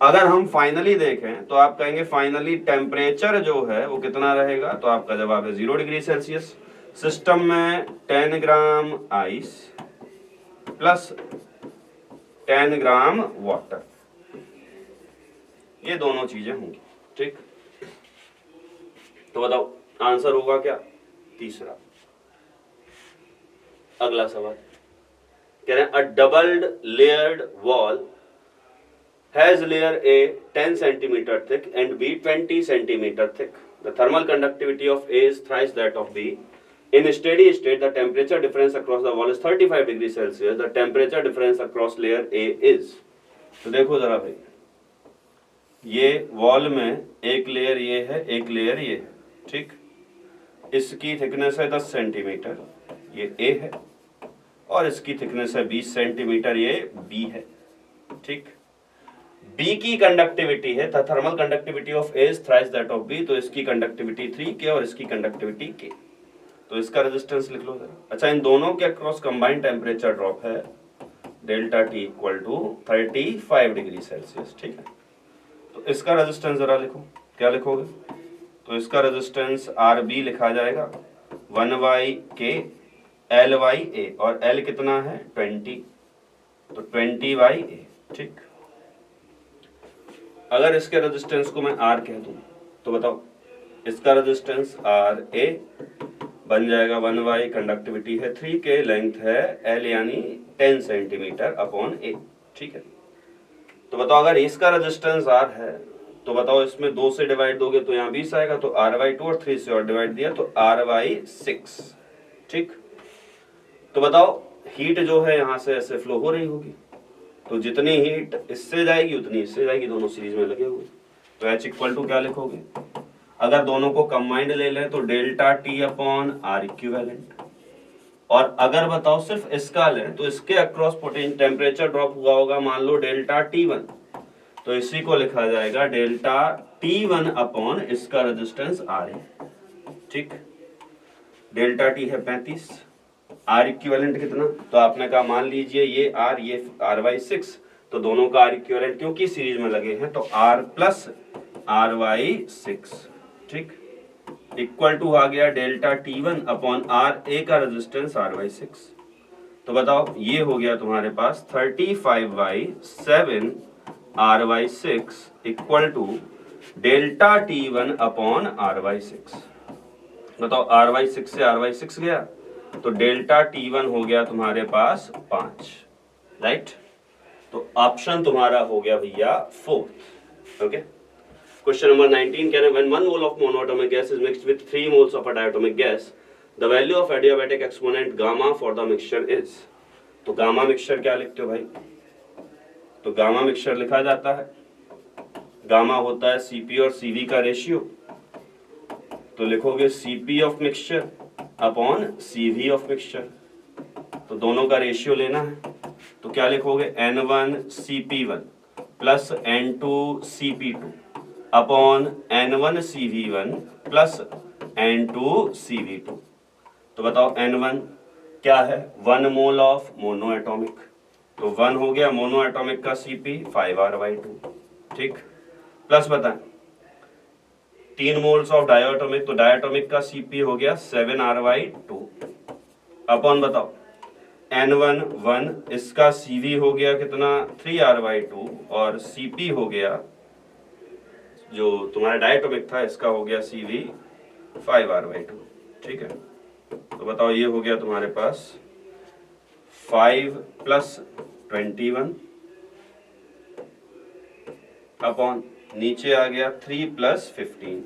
अगर हम फाइनली देखें तो आप कहेंगे फाइनली टेम्परेचर जो है वो कितना रहेगा, तो आपका जवाब है 0 डिग्री सेल्सियस। सिस्टम में 10 gram ice plus 10 gram water, ये दोनों चीजें होंगी। ठीक, तो बताओ आंसर होगा क्या, तीसरा। अगला सवाल कह रहे हैं a doubled layered wall has layer A 10 centimeter thick and B 20 centimeter thick. The thermal conductivity of A is thrice that of B. In steady state, the temperature difference across the wall is 35 degrees Celsius. The temperature difference across layer A is. तो देखो जरा भाई, ये wall में एक layer ये है, एक लेयर ये है। ठीक, इसकी थिकनेस है 10 सेंटीमीटर, ये A है, और इसकी थिकनेस है 20 सेंटीमीटर, ये B है। ठीक, B की कंडक्टिविटी है, thermal conductivity of A is thrice that of B, तो इसकी कंडक्टिविटी 3K और इसकी कंडक्टिविटी K, तो इसका रेजिस्टेंस लिख लो जरा। अच्छा, इन दोनों के अक्रॉस कंबाइंड टेम्परेचर ड्रॉप है delta T equal to 35 degree Celsius. ठीक है, तो इसका रेजिस्टेंस जरा लिखो, क्या लिखोगे, तो इसका रेजिस्टेंस RB लिखा जाएगा 1/K L/A, और L कितना है 20, तो 20/A। ठीक, अगर इसके रेजिस्टेंस को मैं R कह दूं तो बताओ इसका रेजिस्टेंस RA बन जाएगा 1/, कंडक्टिविटी है 3K, लेंथ है L यानी 10 सेंटीमीटर अपॉन A। ठीक है, तो बताओ अगर इसका रेजिस्टेंस R है तो बताओ इसमें 2 से डिवाइड दोगे तो यहाँ 20 आएगा, तो R/2, और 3 से और डिवाइड दिया तो R/6। ठीक, तो बताओ हीट जो है यहाँ से ऐसे फ्लो हो रही होगी, तो जितनी हीट इससे जाएगी उतनी इससे जाएगी, दोनों सीरीज में लगे हुए। तो H इक्वल टू क्या लिखोगे, अगर दोनों को कंबाइंड ले लें तो delta T upon R equivalent, और अगर बताओ सिर्फ इसका लें तो इसके अक्रॉस टेम्परेचर ड्रॉप हुआ होगा मान लो डेल्टा T1, तो इसी को लिखा जाएगा डेल्टा T1 अपॉन इसका रेजिस्टेंस आर है। ठीक, डेल्टा टी है 35, आर इक्विवेलेंट कितना, तो आपने कहा मान लीजिए ये आर ये R/6, तो दोनों का आर इक्विवेलेंट क्योंकि सीरीज में लगे हैं तो R प्लस R/6। ठीक, इक्वल टू आ गया डेल्टा T1 अपॉन आर, ए का रेजिस्टेंस R/6। तो बताओ ये हो गया तुम्हारे पास 35/7 R/6 equal to delta T1 upon R/6। बताओ R/6 से R/6 गया तो डेल्टा T1 हो गया तुम्हारे पास 5, राइट। तो ऑप्शन तुम्हारा हो गया भैया 4th। ओके, क्वेश्चन नंबर 19 कह रहे हैं when 1 mole of monoatomic gas is mixed with 3 moles of a diatomic gas the value of adiabatic exponent gamma for the mixture is. तो गामा मिक्सचर क्या लिखते हो भाई, तो गामा मिक्सचर लिखा जाता है, गामा होता है सीपी और सीवी का रेशियो, तो लिखोगे CP of mixture upon CV of mixture, तो दोनों का रेशियो लेना है, तो क्या लिखोगे N1 CP1 plus N2 CP2 upon N1 CV1 plus N2 CV2। तो बताओ N1 क्या है, 1 मोल ऑफ मोनो एटॉमिक, तो 1 हो गया मोनो एटॉमिक का CP 5R/2। ठीक, प्लस बताएं 3 मोल्स ऑफ डायटोमिक, तो डायटोमिक का CP हो गया 7R/2 अपॉन बताओ N1 1, इसका CV हो गया कितना 3R/2 और CP हो गया जो तुम्हारा डायटोमिक था इसका हो गया CV 5R/2। ठीक है, तो बताओ ये हो गया तुम्हारे पास 5 प्लस 21 अपॉन नीचे आ गया 3 प्लस 15।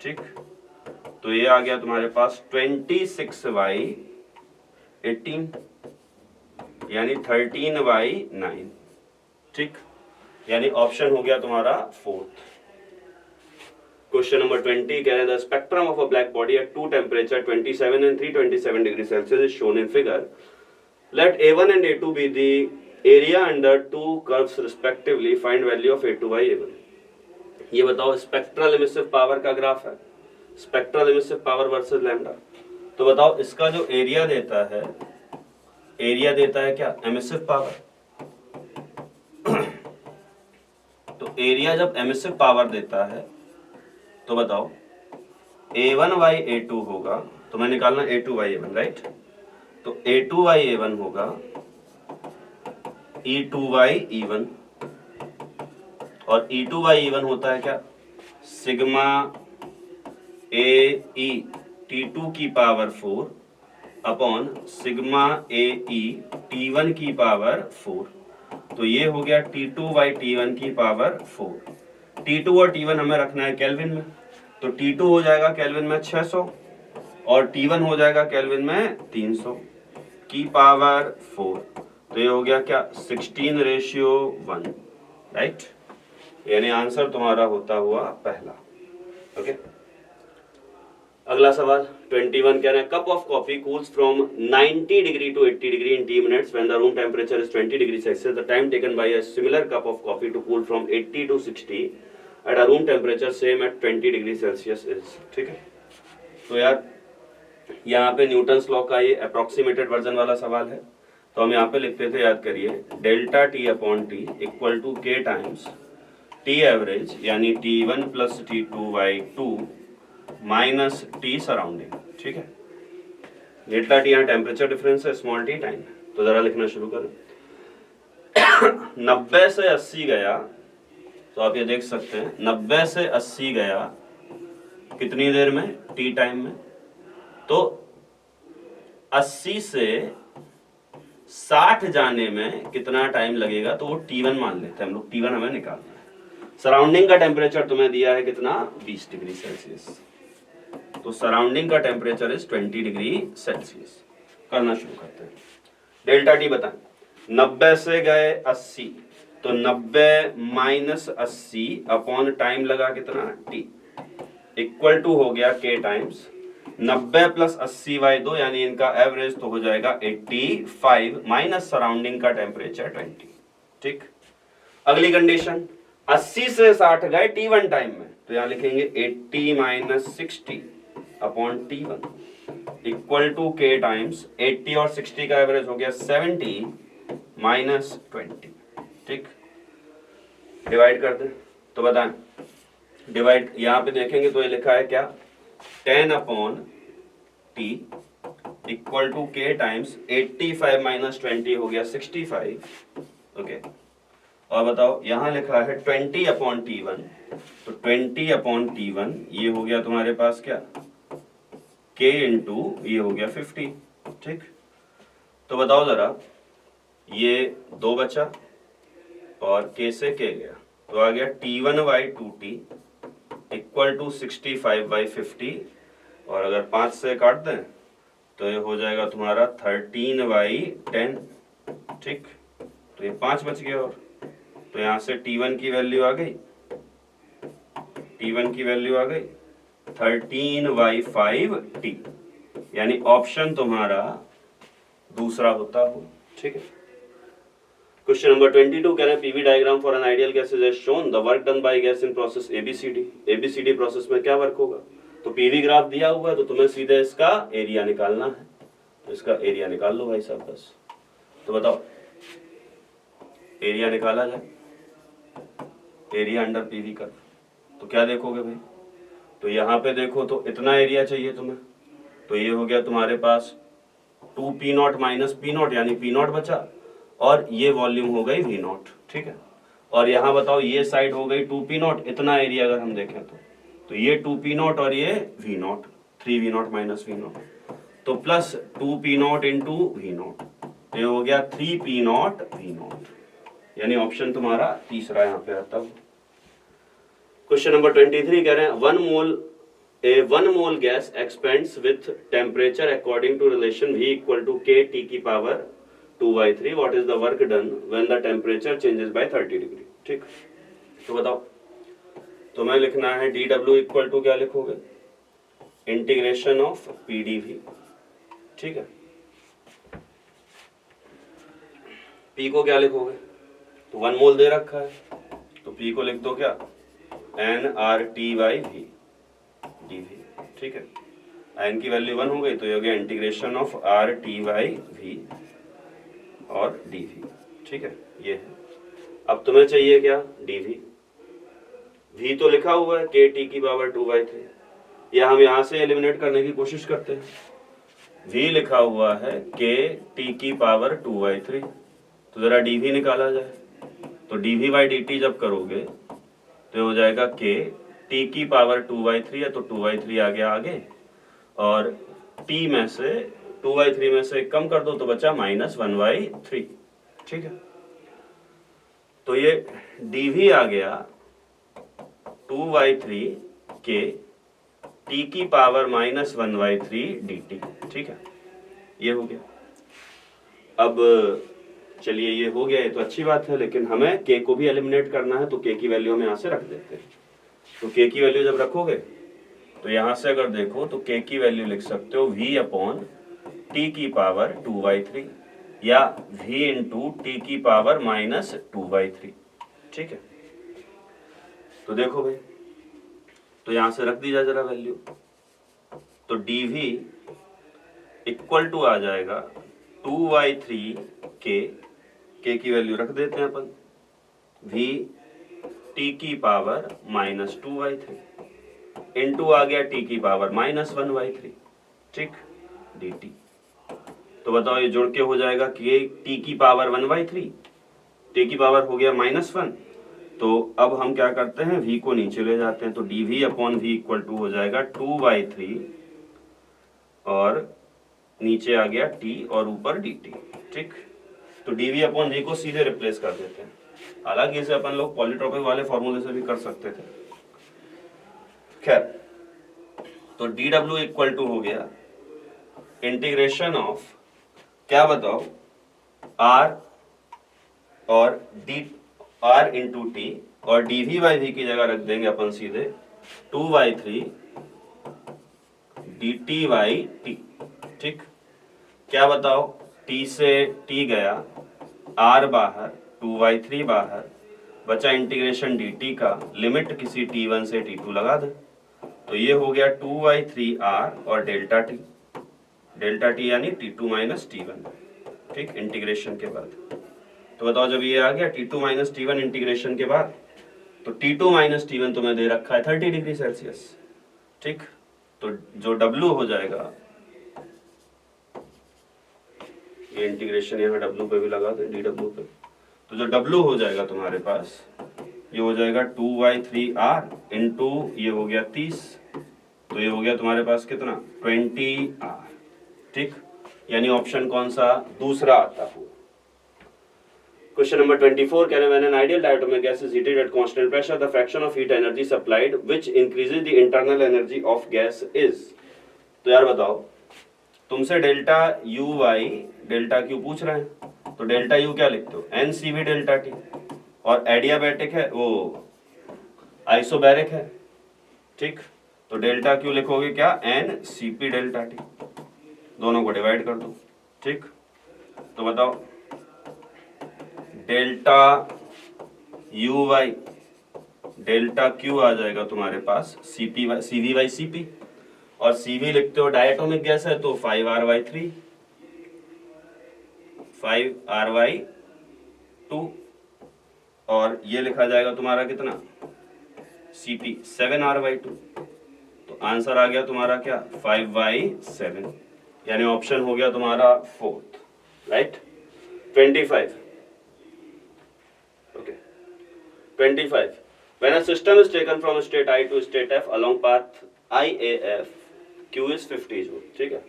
ठीक, तो ये आ गया तुम्हारे पास 26/18 यानी 13/9। ठीक, यानी ऑप्शन हो गया तुम्हारा 4th। क्वेश्चन नंबर 20 कह रहे हैं the spectrum of a black body at 2 temperature 27 and 327 degree Celsius is shown in figure. Let A1 and A2 be the area under 2 curves respectively, find value of A2/A1। ये बताओ spectral emissive power का graph है, spectral emissive power versus lambda. तो बताओ इसका जो area देता है, एरिया देता है क्या एमिसिव पावर, तो एरिया जब एमिसिव पावर देता है तो बताओ A1/A2 होगा, तो मैं निकालना A2/A1, राइट। तो A2/A1 होगा E2/E1, और E2/E1 होता है क्या सिग्मा AE T2 की power 4 upon sigma AE T1 की पावर 4। तो ये हो गया T2/T1 की पावर 4। T2 और T1 हमें रखना है केल्विन में, तो T2 हो जाएगा केल्विन में 600 और T1 हो जाएगा केल्विन में 300 की पावर 4। तो ये हो गया क्या 16:1, राइट। यानी आंसर तुम्हारा होता हुआ पहला। ओके, अगला सवाल 21 कह रहे हैं cup of coffee cools from 90 degree to 80 degree in t minutes when the room temperature is 20 degree Celsius. The time taken by a similar cup of coffee to cool from 80 to 60 at a room temperature same at 20 degree Celsius is. ठीक है, तो यार यहाँ पे Newton's law का ये approximated version वाला सवाल है, तो हम यहाँ पे लिखते थे, याद करिए delta T upon T equal to K times T average यानी T1 plus T2/2 minus T surrounding. ठीक है, डेल्टा टी यहाँ टेम्परेचर डिफरेंस है, स्मॉल टी टाइम। तो जरा लिखना शुरू करें 90 से 80 गया, तो आप ये देख सकते हैं 90 से 80 गया कितनी देर में टी टाइम में, तो 80 से 60 जाने में कितना टाइम लगेगा, तो वो T1 मान लेते हैं हम लोग, T1 हमें निकालना है। सराउंडिंग का टेम्परेचर तुम्हें दिया है कितना 20 डिग्री सेल्सियस, तो सराउंडिंग का टेम्परेचर इज 20 डिग्री सेल्सियस। करना शुरू करते हैं। डेल्टा टी बताएं, 90 से गए 80, तो 90 माइनस 80 अपॉन टाइम लगा कितना टी, इक्वल टू हो गया के टाइम्स 90 प्लस 80 बाई 2, यानी इनका एवरेज तो हो जाएगा 85 माइनस सराउंडिंग का टेम्परेचर 20। ठीक, अगली कंडीशन 80 से 60 गए T1 टाइम में, तो यहां लिखेंगे 80 minus 60 upon T1 equal to K times 80 और 60 का एवरेज हो गया 70 माइनस 20। ठीक, डिवाइड कर दें तो बताएं, डिवाइड यहां पे देखेंगे तो ये लिखा है क्या 10 upon T equal to K times 85 minus 20 हो गया 65। ओके, और बताओ यहां लिखा है 20 अपॉन T1, तो 20 अपॉन T1 ये हो गया तुम्हारे पास क्या K इंटू ये हो गया 50। ठीक, तो बताओ जरा, ये 2 बचा और K से K गया, तो आ गया T1 by 2T equal to 65 by 50, और अगर 5 से काट दें तो ये हो जाएगा तुम्हारा 13 बाई 10। ठीक, तो ये 5 बच गया, और तो यहां से T1 की वैल्यू आ गई, T1 की वैल्यू आ गई 13 बाई 5T, यानी ऑप्शन तुम्हारा दूसरा होता हो। ठीक है, क्वेश्चन नंबर 22 कह रहे हैं P V diagram for an ideal gas is shown, the work done by gas in process ABCD. ABCD process में क्या वर्क होगा, तो पीवी ग्राफ दिया हुआ है तो तुम्हें सीधे इसका एरिया निकालना है, तो इसका एरिया निकाल लो भाई साहब बस। तो बताओ एरिया निकाला जाए, एरिया अंडर पीवी कर्व, तो क्या देखोगे भाई, तो यहाँ पे देखो तो इतना एरिया चाहिए तुम्हें, तो ये हो गया तुम्हारे पास 2P0 माइनस P0 यानी P0 बचा, और ये वॉल्यूम हो गई V0। ठीक है, और यहाँ बताओ ये साइड हो गई 2P0, इतना एरिया अगर हम देखें तो ये 2P0 और ये V0, 3V0 माइनस V0, तो प्लस 2P0 इंटू V0, ये हो गया 3P0 V0, यानी ऑप्शन तुम्हारा तीसरा यहाँ पे आता है। क्वेश्चन नंबर 23 कह रहे हैं one mole gas expands with temperature according to relation V equal to K T की power 2/3, what is the work done when the temperature changes by 30 degree. ठीक, तो बताओ तुम्हें लिखना है dW इक्वल टू क्या लिखोगे, इंटीग्रेशन ऑफ PdV। ठीक है, P को क्या लिखोगे, तो 1 मोल दे रखा है, तो P को लिख दो क्या nRT/V dV। ठीक है, n की वैल्यू 1 हो गई, तो ये हो गया इंटीग्रेशन ऑफ RT/V और dV। ठीक है, ये है। अब तुम्हें चाहिए क्या dV, V तो लिखा हुआ है KT की पावर 2/3, या हम यहां से एलिमिनेट करने की कोशिश करते हैं, V लिखा हुआ है KT की पावर 2/3, तो जरा dV निकाला जाए, तो dV बाई dt जब करोगे तो हो जाएगा K T की पावर 2/3 है, तो 2/3 आ गया आगे, और T में से 2/3 में से कम कर दो तो बचा -1/3। ठीक है, तो ये dV आ गया 2/3 K T की पावर -1/3 dt। ठीक है, ये हो गया। अब चलिए ये हो गया, ये तो अच्छी बात है, लेकिन हमें K को भी एलिमिनेट करना है, तो K की वैल्यू हम यहाँ से रख देते हैं। तो K की वैल्यू जब रखोगे तो यहाँ से अगर देखो तो K की वैल्यू लिख सकते हो V अपॉन T की पावर 2/3 या V इंटू T की पावर -2/3। ठीक है, तो देखो भाई, तो यहाँ से रख दी जाए जरा वैल्यू, तो dV इक्वल टू आ जाएगा 2/3 K की वैल्यू रख देते हैं अपन, V T की पावर -2/3 इंटू आ गया T की पावर -1/3। ठीक, dt, तो बताओ ये जुड़ के हो जाएगा कि T की पावर 1/3, T की पावर हो गया -1, तो अब हम क्या करते हैं V को नीचे ले जाते हैं, तो dV upon V equal to हो जाएगा 2/3 और नीचे आ गया T और ऊपर dt। ठीक, तो dV अपॉन V को सीधे रिप्लेस कर देते हैं, हालांकि इसे अपन लोग पॉलीट्रॉपिक वाले फॉर्मूले से भी कर सकते थे। खैर, तो dW इक्वल टू हो गया इंटीग्रेशन ऑफ क्या बताओ, R और डी R इंटू टी और dv बाई वी की जगह रख देंगे अपन सीधे 2/3 dt बाई टी। ठीक, क्या बताओ, t से t गया, r बाहर, 2/3 बाहर, बचा इंटीग्रेशन dt का, लिमिट किसी t1 से t2 लगा दे, तो ये हो गया 2/3r और डेल्टा टी यानी t2 माइनस t1। ठीक, इंटीग्रेशन के बाद तो बताओ, जब ये आ गया t2 माइनस t1 इंटीग्रेशन के बाद, तो t2 माइनस t1 तुम्हें दे रखा है 30 डिग्री सेल्सियस। ठीक, तो जो W हो जाएगा, ये इंटीग्रेशन यहाँ W पे भी लगा दे, dW पे, तो जो W हो जाएगा तुम्हारे पास, ये हो जाएगा 2/3r इंटू ये हो गया 30, तो ये हो गया तुम्हारे पास कितना, 20r। ठीक, यानी ऑप्शन कौन सा, दूसरा आता हुआ। Question number 24, when an ideal diatomic gas is heated at constant pressure, the fraction of heat energy supplied which increases the internal energy of gas is। तो यार बताओ, तुमसे delta U by delta Q पूछ रहे हैं, तो delta U क्या लिखते हो, NCV डेल्टा T, और एडियाबैटिक है वो आइसोबैरिक है। ठीक, तो डेल्टा Q लिखोगे क्या, NCP डेल्टा T, दोनों को डिवाइड कर दो। ठीक, तो बताओ delta U by delta Q आ जाएगा तुम्हारे पास CV बाई CP, और CV लिखते हो डायटोमिक गैस है तो 5R/3 5R/2, और ये लिखा जाएगा तुम्हारा कितना, CP 7R/2, तो आंसर आ गया तुम्हारा क्या, 5/7, यानी ऑप्शन हो गया तुम्हारा fourth. Right. 25, 25. When a system is taken from state I to state F along path IAF, Q is 50 joule. ठीक है,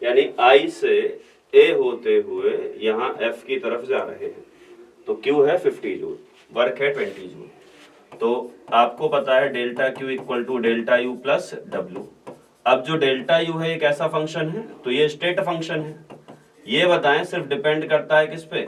यानी I से A होते हुए यहाँ F की तरफ जा रहे हैं, तो Q है 50 जूल, वर्क है 20 जूल। तो आपको पता है delta Q equal to delta U plus W। अब जो डेल्टा U है ये कैसा फंक्शन है, तो ये स्टेट फंक्शन है। ये बताएं, सिर्फ डिपेंड करता है किस पे,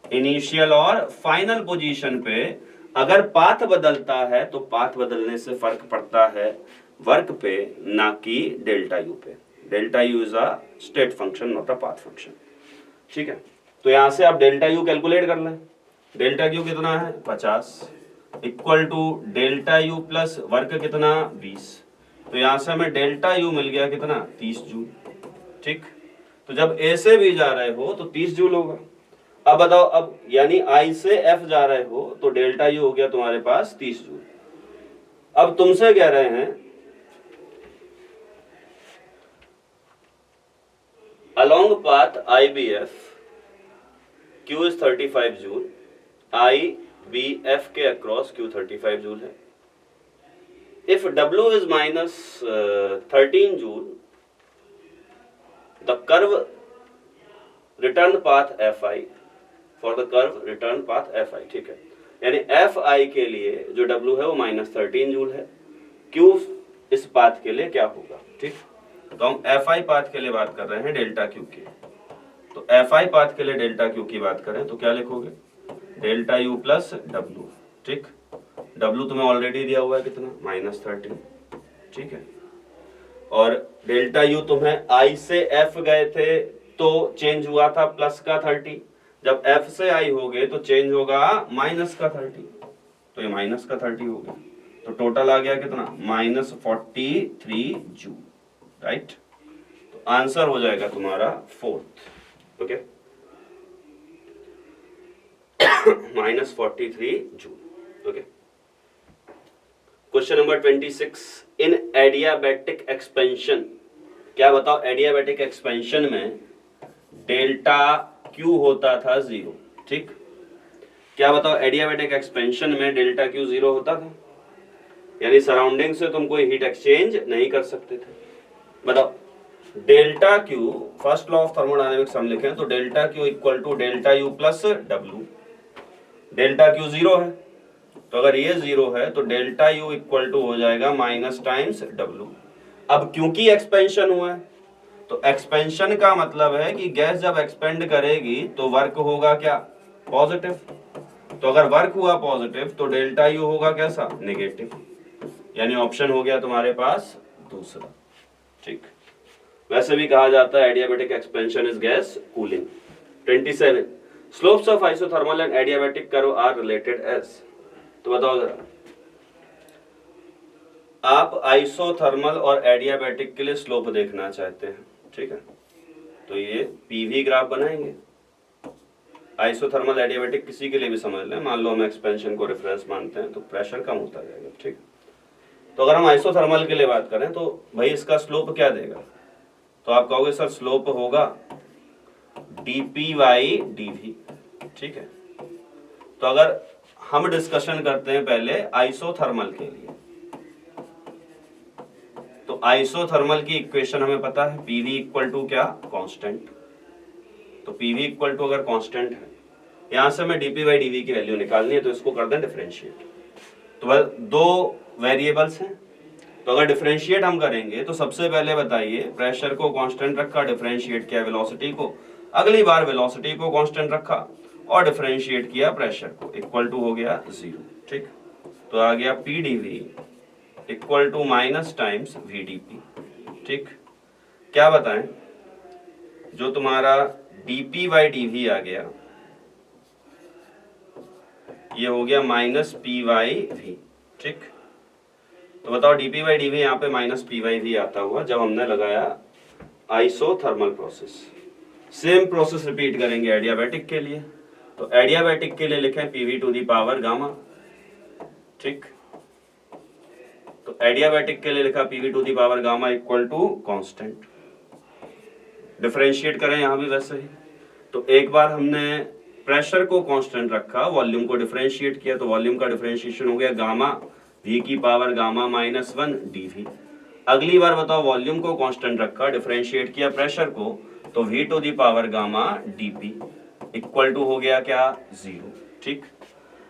इनिशियल और फाइनल पोजीशन पे। अगर पाथ बदलता है तो पाथ बदलने से फर्क पड़ता है वर्क पे, ना कि डेल्टा यू पे। Delta U is a state function, not a path function. ठीक है, तो यहां से आप डेल्टा यू कैलकुलेट कर लें। डेल्टा यू कितना है 50 equal to delta U plus work कितना 20, तो यहां से हमें डेल्टा यू मिल गया कितना 30 जूल। ठीक, तो जब ए से भी जा रहे हो तो 30 जूल होगा। अब बताओ, अब यानी आई से एफ जा रहे हो तो डेल्टा यू हो गया तुम्हारे पास 30 जूल। अब तुमसे कह रहे हैं along path I B F Q is 35 joule, I B F के अक्रॉस क्यू 35 जूल है। If W is minus 13 joule, the curve return path F I for the curve return path F I. ठीक है, यानी F I के लिए जो W है वो -13 जूल है, क्यू इस पाथ के लिए क्या होगा। ठीक, तो हम एफ आई पाथ के लिए बात कर रहे हैं डेल्टा क्यू की, तो एफ आई पाथ के लिए डेल्टा क्यू की बात करें तो क्या लिखोगे, डेल्टा यू प्लस डब्ल्यू। ठीक, डब्ल्यू तुम्हें ऑलरेडी दिया हुआ है कितना -13। ठीक है, और डेल्टा यू तुम्हें आई से एफ गए थे तो चेंज हुआ था प्लस का 30, जब एफ से आई हो गए तो चेंज होगा माइनस का 30, तो ये माइनस का 30 हो गया, तो टोटल आ गया कितना -43 जूल। राइट, तो आंसर हो जाएगा तुम्हारा fourth. Okay, -43 joule. Okay, question number 26, इन एडियाबैटिक एक्सपेंशन, क्या बताओ एडियाबैटिक एक्सपेंशन में डेल्टा क्यू होता था 0। ठीक, क्या बताओ एडियाबैटिक एक्सपेंशन में डेल्टा क्यू 0 होता था, यानी सराउंडिंग से तुम कोई हीट एक्सचेंज नहीं कर सकते थे। बताओ delta Q, first law of thermodynamics हम लिखें तो delta Q equal to delta U plus W. Delta Q 0 है, तो अगर ये 0 है तो डेल्टा यू इक्वल टू हो जाएगा माइनस टाइम्स डब्ल्यू। अब क्योंकि एक्सपेंशन हुआ है तो एक्सपेंशन का मतलब है कि गैस जब एक्सपेंड करेगी तो वर्क होगा क्या, पॉजिटिव। तो अगर वर्क हुआ पॉजिटिव तो डेल्टा यू होगा कैसा, नेगेटिव। यानी ऑप्शन हो गया तुम्हारे पास दूसरा, ठीक। वैसे भी कहा जाता है adiabatic expansion is gas cooling. 27 slopes of isothermal and adiabatic curve are related as. तो बताओ जरा, आप आइसोथर्मल और एडियाबैटिक के लिए स्लोप देखना चाहते हैं, ठीक है। तो ये पीवी ग्राफ बनाएंगे। आइसोथर्मल एडियाबैटिक किसी के लिए भी समझ लें, मान लो हम एक्सपेंशन को रेफरेंस मानते हैं तो प्रेशर कम होता जाएगा, ठीक। तो अगर हम आइसोथर्मल के लिए बात करें तो भाई इसका स्लोप क्या देगा, तो आप कहोगे सर स्लोप होगा dp बाई dv, ठीक है। तो अगर हम डिस्कशन करते हैं पहले आइसोथर्मल के लिए, तो आइसोथर्मल की इक्वेशन हमें पता है pv इक्वल टू क्या, कांस्टेंट। तो pv इक्वल टू अगर कांस्टेंट है, यहां से हमें dp बाई dv की वैल्यू निकालनी है, तो इसको कर दें डिफरेंशिएट। तो बस दो वेरिएबल्स हैं, तो अगर डिफरेंशिएट हम करेंगे तो सबसे पहले बताइए प्रेशर को कांस्टेंट रखा, डिफरेंशिएट किया वेलोसिटी को, अगली बार वेलोसिटी को कांस्टेंट रखा और डिफरेंशिएट किया प्रेशर को, इक्वल टू हो गया 0, ठीक। तो आ गया P d V equal to minus times V d P, ठीक। क्या बताएं, जो तुम्हारा डीपी बाई डीवी आ गया ये हो गया माइनस पी वाई वी, ठीक। तो बताओ डीपी बाई डीवी यहाँ पे माइनस पी वाई वी आता हुआ जब हमने लगाया isothermal process. Same process repeat करेंगे एडियाबैटिक के लिए। तो एडियाबैटिक के लिए लिखें P V to the power gamma, ठीक। तो एडियाबैटिक के लिए लिखा P V to the power gamma equal to constant. Differentiate करें यहां भी वैसे ही। तो एक बार हमने प्रेशर को कांस्टेंट रखा, वॉल्यूम को डिफरेंशिएट किया, तो वॉल्यूम का डिफरेंशिएशन हो गया गामा वी की पावर गामा माइनस 1 डीवी। अगली बार बताओ वॉल्यूम को कांस्टेंट रखा, डिफरेंशिएट किया प्रेशर को, तो V to the power gamma d P equal to हो गया क्या, 0, ठीक।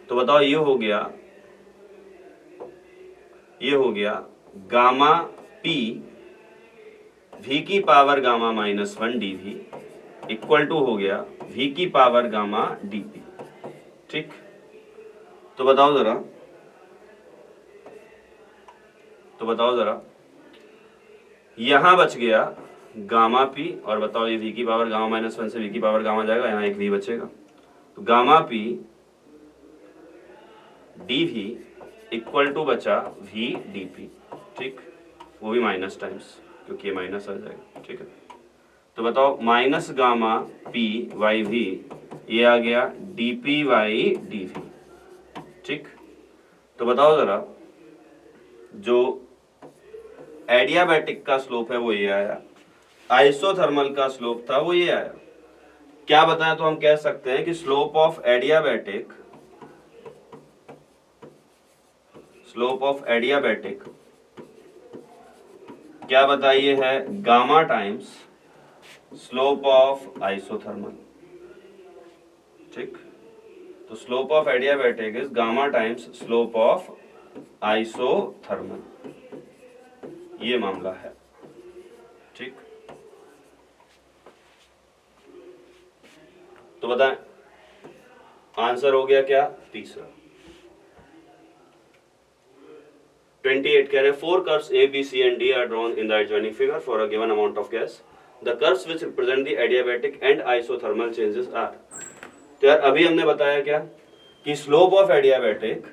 तो बताओ ये हो गया गामा पी वी की power gamma minus 1 d V equal to हो गया वी की पावर गामा डीपी, ठीक। तो बताओ जरा यहां बच गया गामा पी, और बताओ ये वी की पावर गामा माइनस 1 से वी की पावर गामा जाएगा, यहां एक वी बचेगा। तो gamma P d V equal to बचा वी डीपी, ठीक। वो भी माइनस टाइम्स, क्योंकि ये माइनस आ जाएगा, ठीक है। तो बताओ minus gamma P by V, ये आ गया डीपी वाई डीवी, ठीक। तो बताओ जरा जो एडियाबैटिक का स्लोप है वो ये आया, आइसोथर्मल का स्लोप था वो ये आया। क्या बताएं, तो हम कह सकते हैं कि स्लोप ऑफ एडियाबैटिक क्या बताइए है, gamma times slope of isothermal, ठीक। तो slope of adiabatic is gamma times slope of isothermal, ये मामला है, ठीक। तो बताएं आंसर हो गया क्या, तीसरा। 28 कह रहे हैं 4 curves A, B, C and D are drawn in the adjoining figure for a given amount of gas. The curves which represent the adiabatic and isothermal changes are. तो यार अभी हमने बताया क्या कि slope of adiabatic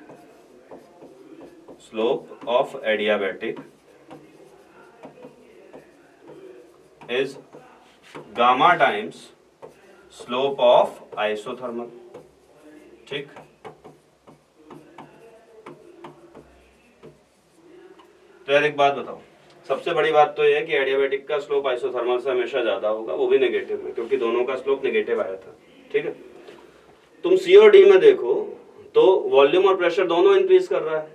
is gamma times slope of isothermal, ठीक। तो यार एक बात बताओ, सबसे बड़ी बात तो ये है कि एडियाबैटिक का स्लोप आइसोथर्मल से हमेशा ज्यादा होगा, वो भी नेगेटिव में, क्योंकि दोनों का स्लोप नेगेटिव आया था, ठीक है। तुम सी और डी में देखो तो वॉल्यूम और प्रेशर दोनों इंक्रीज कर रहा है,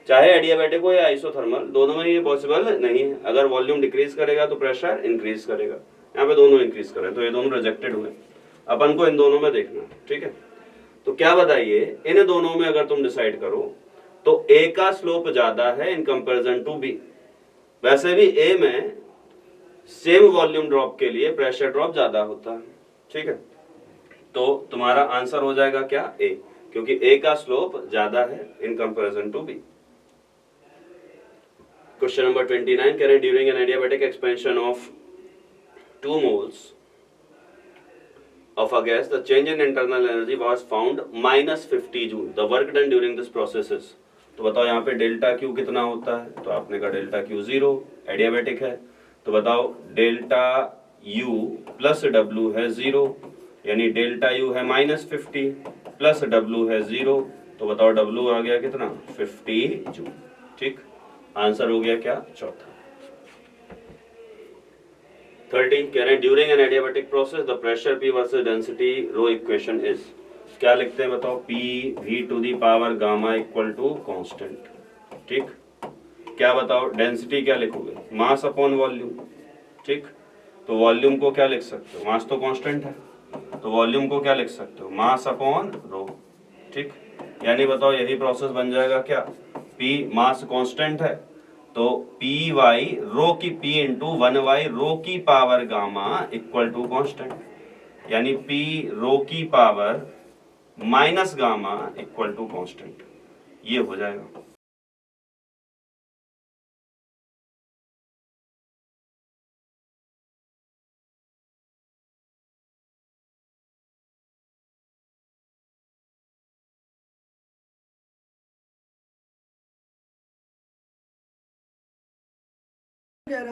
चाहे एडियाबैटिक हो या आइसोथर्मल, दोनों में ये पॉसिबल नहीं है। अगर वॉल्यूम डिक्रीज करेगा तो प्रेशर इंक्रीज करेगा, यहाँ पे दोनों इंक्रीज कर रहे हैं, तो ये दोनों रिजेक्टेड हुए। अपन को इन दोनों में देखना, ठीक है। तो क्या बताइए, इन दोनों में अगर तुम डिसाइड करो तो ए का स्लोप ज्यादा है इन कंपैरिजन टू बी। वैसे भी ए में सेम वॉल्यूम ड्रॉप के लिए प्रेशर ड्रॉप ज्यादा होता है, ठीक है। तो तुम्हारा आंसर हो जाएगा क्या, ए, क्योंकि ए का स्लोप ज्यादा है in comparison to B. Question number 29, करें during an adiabatic expansion of 2 moles of a gas, the change in internal energy was found -50 joule. The work done during this process is, तो बताओ यहाँ पे delta Q कितना होता है, तो आपने कहा डेल्टा क्यू 0, एडियाबैटिक है, तो बताओ डेल्टा यू प्लस डब्ल्यू है 0, यानी डेल्टा यू है -50 प्लस डब्ल्यू है 0, तो बताओ डब्ल्यू आ गया कितना, 50 जूल, ठीक। आंसर हो गया क्या, चौथा। 30, कह रहे हैं during an adiabatic process the pressure P versus density rho equation is, क्या लिखते हैं बताओ, P V to the power gamma equal to constant, ठीक। क्या बताओ डेंसिटी क्या लिखोगे, मास अपॉन वॉल्यूम, ठीक। तो वॉल्यूम को क्या लिख सकते हो, मास तो कांस्टेंट है, तो वॉल्यूम को क्या लिख सकते हो, मास अपॉन रो, ठीक। यानी बताओ यही प्रोसेस बन जाएगा क्या, P मास कांस्टेंट है तो पी वाई रो की P इंटू 1y रो की power gamma equal to constant, यानी P रो की power minus gamma equal to constant, ये हो जाएगा।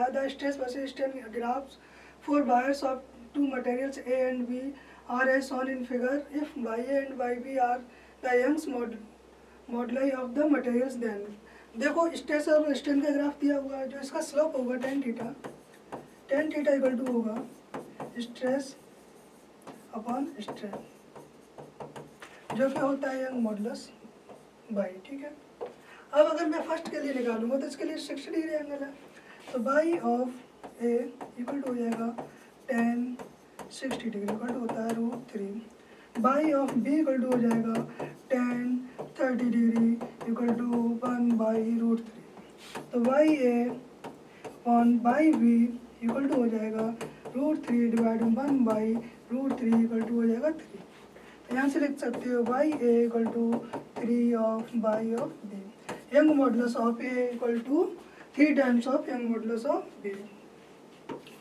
The stress versus strain graphs for wires of two materials A and B are as shown in figure. If YA and YB are the Young's moduli of the materials, then देखो stress और strain का graph दिया हुआ है, जो इसका slope होगा tan theta equal to होगा स्ट्रेस अपॉन स्ट्रेन, जो कि होता है यंग मॉडुलस बाई, ठीक है। अब अगर मैं फर्स्ट के लिए निकालूंगा तो इसके लिए 60 डिग्री एंगल है, तो by of A equal to हो जाएगा tan 60 डिग्री इक्वल टू होता है √3, by of B equal to हो जाएगा tan 30 डिग्री इक्वल टू 1/√3, तो by A on by B equal to हो जाएगा √3 डिवाइड 1/√3 इक्वल टू हो जाएगा 3। तो यहाँ से लिख सकते हो by A equal to 3 of by of B, Young modulus of A equal to 3 times of Young modulus of B.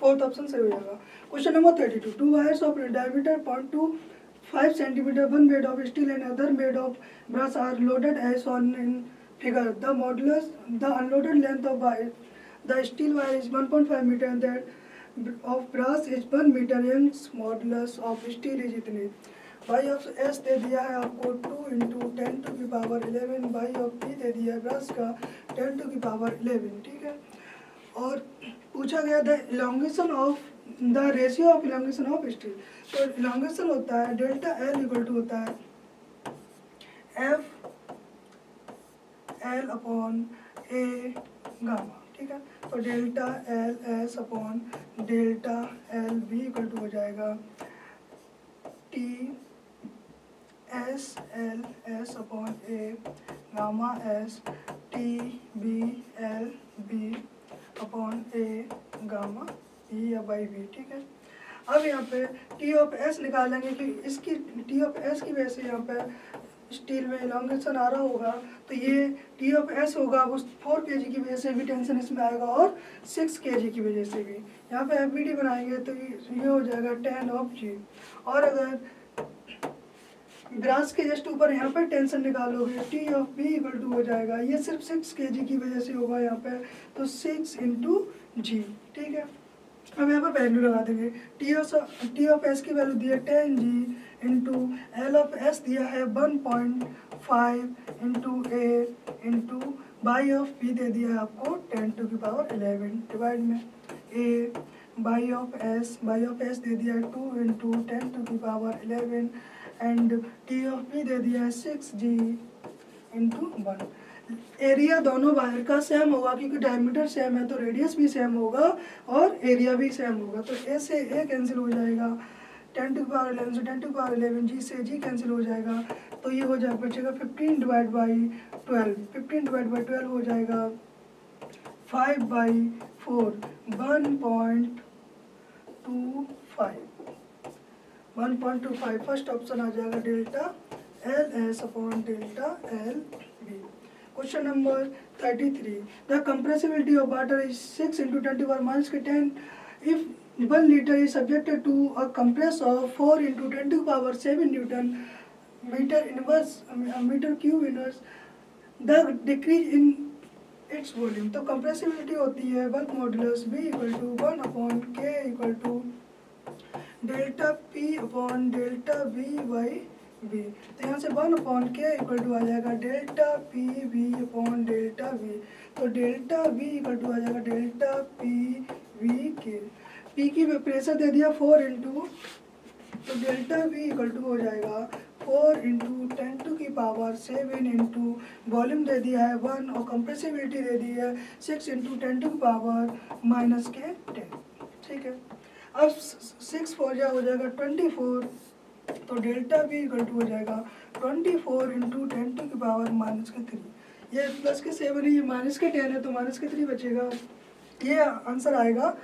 Fourth option सही हो जाएगा। Question number 32, 2 wires of diameter 0.25 centimeter, one made of steel and other made of brass are loaded as shown in figure. The unloaded length of wire, the steel wire is 1.5 meter and that of brass is 1 meter. Young's modulus of steel is इतने। By of S दे दिया है आपको 2 into 10 to की power 11, by of P दे दिया है brush का 10 to की पावर 11, ठीक है। और पूछा गया the elongation of the ratio of elongation of steel, तो इलोंगेशन होता है डेल्टा एल इक्वल टू होता है F L upon A gamma, ठीक है। तो delta L S upon delta L B equal to हो जाएगा T S L S upon A gamma S T B L B upon A gamma B या by B, ठीक है। अब यहाँ पे टी ऑफ एस निकालेंगे कि इसकी टी ऑफ एस की वजह से यहाँ पे स्टील में इलोंगेशन आ रहा होगा, तो ये टी ऑफ एस होगा उस 4 kg की वजह से भी टेंशन इसमें आएगा और 6 kg की वजह से भी। यहाँ पे एफ बी डी बनाएंगे तो ये हो जाएगा tan ऑफ जी, और अगर ब्रास के जस्ट ऊपर यहाँ पे टेंशन निकालोगे T of B equal to हो जाएगा, ये सिर्फ 6 kg की वजह से होगा यहाँ पे, तो 6 इंटू जी, ठीक है। अब यहाँ पर वैल्यू लगा देंगे, टी ऑफ एस की वैल्यू दी है 10 G into L of S दिया है 1.5 into A into by of B दे दिया है आपको 10 टू की पावर 11 डिवाइड में ए बाई ऑफ एस दे दिया है 2 इंटू 10 टू की power 11 and T of B दे दिया है 6g इंटू 1। एरिया दोनों वायर का सेम होगा क्योंकि डायमीटर सेम है, तो रेडियस भी सेम होगा और एरिया भी सेम होगा, तो ए से ए कैंसिल हो जाएगा, 10 टू की पावर 11 से 10 टू की पावर 11, जी से जी कैंसिल हो जाएगा, तो ये हो जाएगा बचेगा 15 डिवाइड बाई 12, 15 डिवाइड बाई 12 हो जाएगा 5/4, 1.25 फर्स्ट ऑप्शन आ जाएगा delta L S upon delta L B. Question number 33, the compressibility of water is 6 into 10⁻10 if 1 liter is subjected to a compress of 4 into 10⁻7 Newton meter cube inverse the decrease in its volume। तो compressibility होती है work modulus B equal to 1 upon K equal to delta P upon delta V by V। तो यहाँ से 1 upon K equal to आ जाएगा delta P V upon delta V। तो delta V equal to आ जाएगा delta P V K। P की pressure दे दिया 4 इंटू, तो डेल्टा V इक्वल टू हो जाएगा 4 इंटू 10⁻7 इंटू वॉल्यूम दे दिया है 1 और कंप्रेसिबिलिटी दे दी है 6 इंटू 10⁻⁻10। ठीक है, अब 6 4 हो जाएगा 24, तो डेल्टा V इक्वल टू हो जाएगा 24 इंटू 10⁻⁻3। ये प्लस के 7 है, ये माइनस के 10 है, तो माइनस के 3 बचेगा। ये आंसर आएगा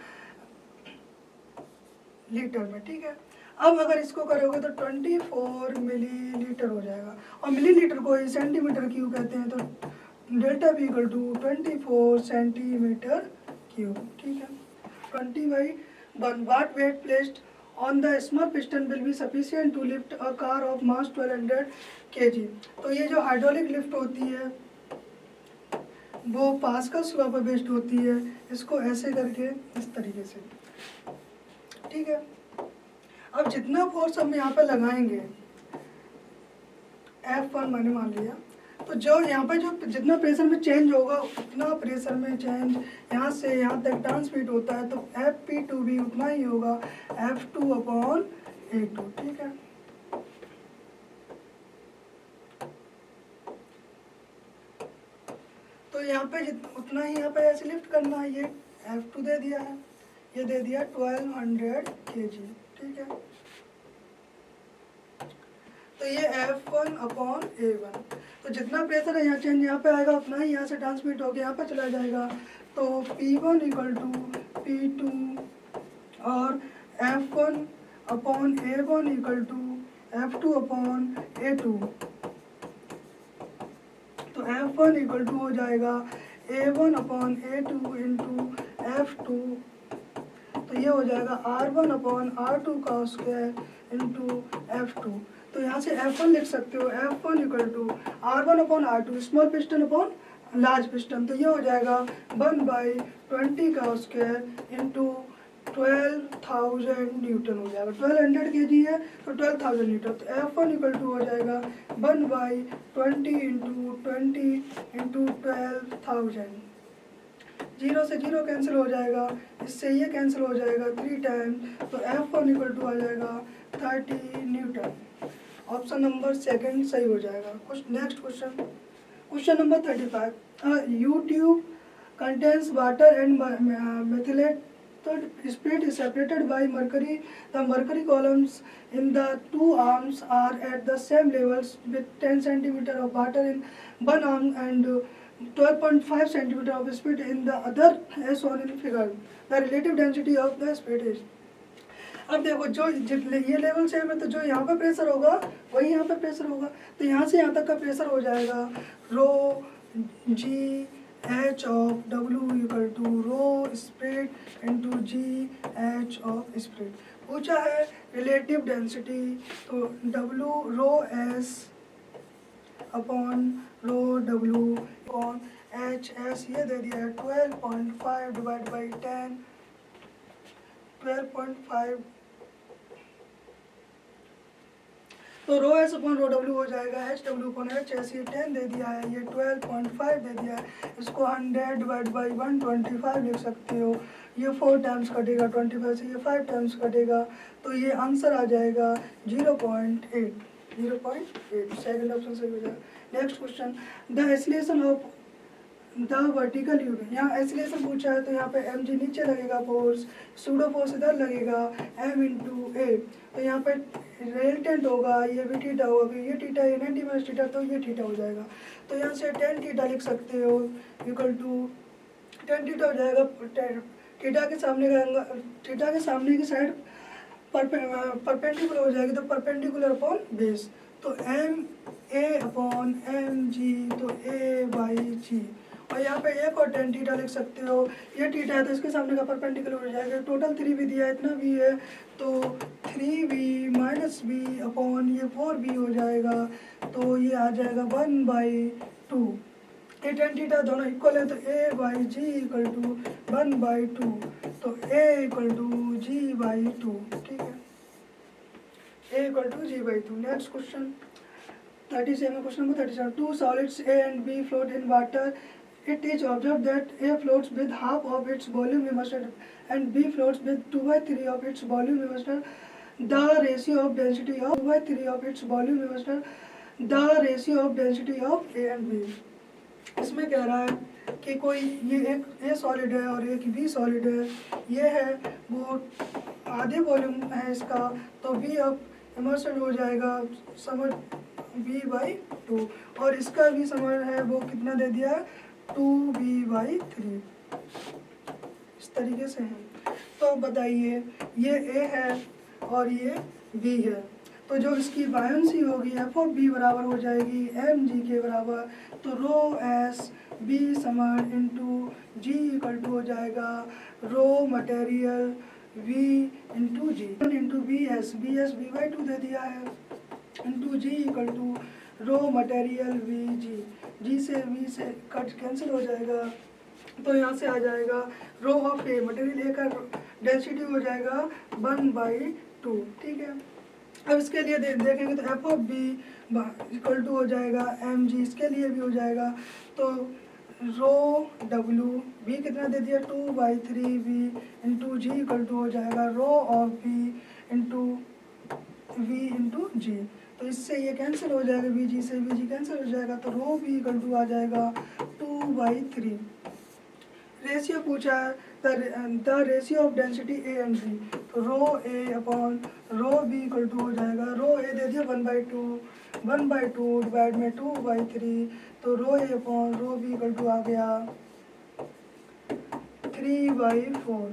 लीटर में। ठीक है, अब अगर इसको करोगे तो 24 मिलीलीटर हो जाएगा, और मिलीलीटर को ही सेंटीमीटर क्यूब कहते हैं, तो delta V equal to 24 centimetre cube. ठीक है, 20/1 what weight placed on the small piston will be sufficient to lift a car of mass 1200 kg। तो ये जो हाइड्रोलिक लिफ्ट होती है वो पास्कल्स लॉ पर बेस्ड होती है, इसको ऐसे करके इस तरीके से। ठीक है, अब जितना फोर्स हम यहाँ पे लगाएंगे F1 मैंने मान लिया, तो जो यहाँ पे जो जितना प्रेशर में चेंज होगा उतना प्रेशर में चेंज यहाँ से यहाँ तक ट्रांसमिट होता है, तो FP2 भी उतना ही होगा F2 अपॉन A2। ठीक है, तो यहाँ पे उतना ही यहाँ पे ऐसे लिफ्ट करना है। ये F2 दे दिया है, ये दे दिया 1200 kg। ठीक है, तो ये F1 अपॉन A1, तो जितना प्रेशर है यहाँ चेंज यहाँ पे आएगा उतना ही यहाँ से ट्रांसमिट होकर यहाँ पे चला जाएगा, तो P1 इक्वल टू P2 और F1 upon A1 equal to F2 upon A2। तो F1 इक्वल टू हो जाएगा A1 upon A2 into F2, तो ये हो जाएगा R1 अपॉन R2 का स्क्वायर इंटू F2। तो यहाँ से F1 लिख सकते हो, F1 equal to R1 upon R2 small piston upon large piston, तो ये हो जाएगा 1/20 का स्क्वायर इंटू 12,000 न्यूटन हो जाएगा। 1200 kg है तो 12,000 न्यूटन, तो F1 इक्वल टू हो जाएगा 1/20 इंटू 20 इंटू 12,000। 0 से 0 कैंसिल हो जाएगा, इससे ये कैंसिल हो जाएगा 3 टाइम, तो F1 इक्वल टू आ जाएगा 30 न्यूटन। ऑप्शन नंबर सेकंड सही हो जाएगा। Next question number 35, U tube contains water and methylated spirit is separated by mercury. The mercury columns in the two arms are at the same levels with 10 cm of water in one arm and 12.5 cm of spirit in the other as shown in figure. The relative density of the spirit is। अब देखो जो ये level same है, तो जो यहाँ पे pressure होगा वही यहाँ पे प्रेशर होगा, तो यहाँ से यहाँ तक का प्रेशर हो जाएगा rho G H of W equal to rho spread into G H of spread. पूछा है रिलेटिव डेंसिटी, तो W rho S upon rho W upon H S, ये दे दिया है 12.5 डिवाइड बाई 10, 12.5, तो rho S upon rho W हो जाएगा H W upon H S. ये 10 दे दिया है, ये 12.5 दे दिया है, इसको 100 डिवाइड बाई 125 लिख सकते हो। ये 4 टाइम्स कटेगा, 25 से ये 5 टाइम्स कटेगा, तो ये आंसर आ जाएगा 0.8। सेकंड ऑप्शन सही हो जाएगा। Next question, the acceleration of the vertical unit, यहाँ एसिलेशन पूछा है, तो यहाँ पे एम जी नीचे लगेगा फोर्स, सूडो फोर्स इधर लगेगा एम इंटू ए, तो यहाँ पे रिजल्टेंट होगा ये भी थीटा होगा, ये थीटा ये 90 माइनस थीटा, तो ये थीटा हो जाएगा, तो यहाँ से 10 थीटा लिख सकते हो इक्वल टू 10 थीटा हो जाएगा थीटा के सामने का एंगल, थीटा के सामने की साइड परपेंडिकुलर हो जाएगी, तो परपेंडिकुलर अपॉन बेस, तो M A upon M G, तो ए बाई जी, और यहाँ पे एक और टेन थीटा लिख सकते हो, ये थीटा है तो इसके सामने का परपेंडिकुलर हो जाएगा, टोटल 3 भी दिया है, इतना भी है, तो 3b माइनस बी अपॉन ये 4b हो जाएगा, तो ये आ जाएगा 1/2, ए टेन थीटा दोनों इक्वल है, तो A by G equal to 1/2, तो A equal to G by 2, ठीक है, A equal to G by 2। Next question 37 question number 37, two solids A and B float in water, it is observed that A floats with half of its volume immersed and B floats with 2/3 of its volume immersed. The ratio of density of 2/3 of its volume immersed, the ratio of density of A and B. इसमें कह रहा है कि कोई ये एक A solid है और एक B सॉलिड है, ये है वो आधे वॉल्यूम है इसका, तो B अब इमर्शन हो जाएगा समझ B/2, और इसका भी समझ है वो कितना दे दिया है 2b/3, इस तरीके से है। तो बताइए ये A है और ये B है, तो जो इसकी बायोंसी होगी एफ ऑफ बी बराबर हो जाएगी एम जी के बराबर, तो रो एस बी समर इंटू जी इक्वल टू हो जाएगा rho material V into G into B S बी/2 दे दिया है into ji equal to rho material V G, G से वी से कट कैंसिल हो जाएगा, तो यहाँ से आ जाएगा rho of a material A का डेंसिटी हो जाएगा 1/2, ठीक है। अब इसके लिए देखेंगे तो F of B equal to हो जाएगा एम जी, इसके लिए भी हो जाएगा, तो रो डब्ल्यू बी कितना दे दिया 2/3 इंटू जी इक्वल टू हो जाएगा rho of B into we into G, तो इससे ये कैंसिल हो जाएगा, वी जी से वी जी कैंसिल हो जाएगा, तो रो बी इक्वल टू आ जाएगा 2/3। रेशियो पूछा है the ratio of density A and B, तो rho A upon rho B equal to हो जाएगा, रो ए दे दिया 1/2 डिवाइड में 2/3, तो rho A upon rho B equal to आ गया 3/4,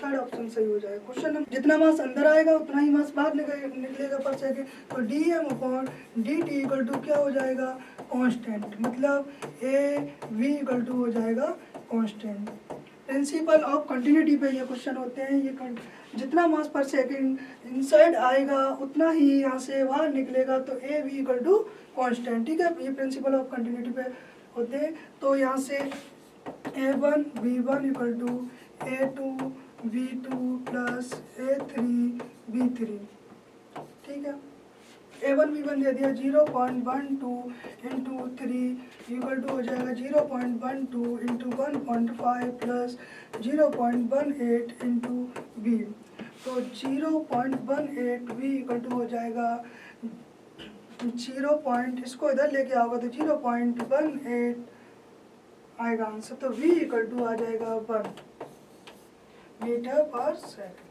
थर्ड ऑप्शन सही हो जाएगा। क्वेश्चन नंबर जितना मास अंदर आएगा उतना ही मास बाहर निकलेगा पर सेकेंड, तो D M upon D T equal to क्या हो जाएगा कांस्टेंट, मतलब ए वी इक्वल टू हो जाएगा कांस्टेंट। प्रिंसिपल ऑफ कंटिन्यूटी पे ये क्वेश्चन होते हैं, ये जितना मास पर सेकेंड इनसाइड आएगा उतना ही यहाँ से बाहर निकलेगा, तो A V equal to constant, ठीक है, ये प्रिंसिपल ऑफ कंटिन्यूटी पे होते हैं। तो यहाँ से A1 B1 equal to A2 B2 plus A3 B3, ठीक है। A1 B1 दे दिया 0.12 इंटू 3 इक्वल टू हो जाएगा 0.12 इंटू 1.5 प्लस 0.18 इंटू B, तो 0.18 B इक्वल टू हो जाएगा 0. इसको इधर लेके आओगे तो 0.18 आएगा आंसर, तो V इक्वल टू आ जाएगा 1 metre per second.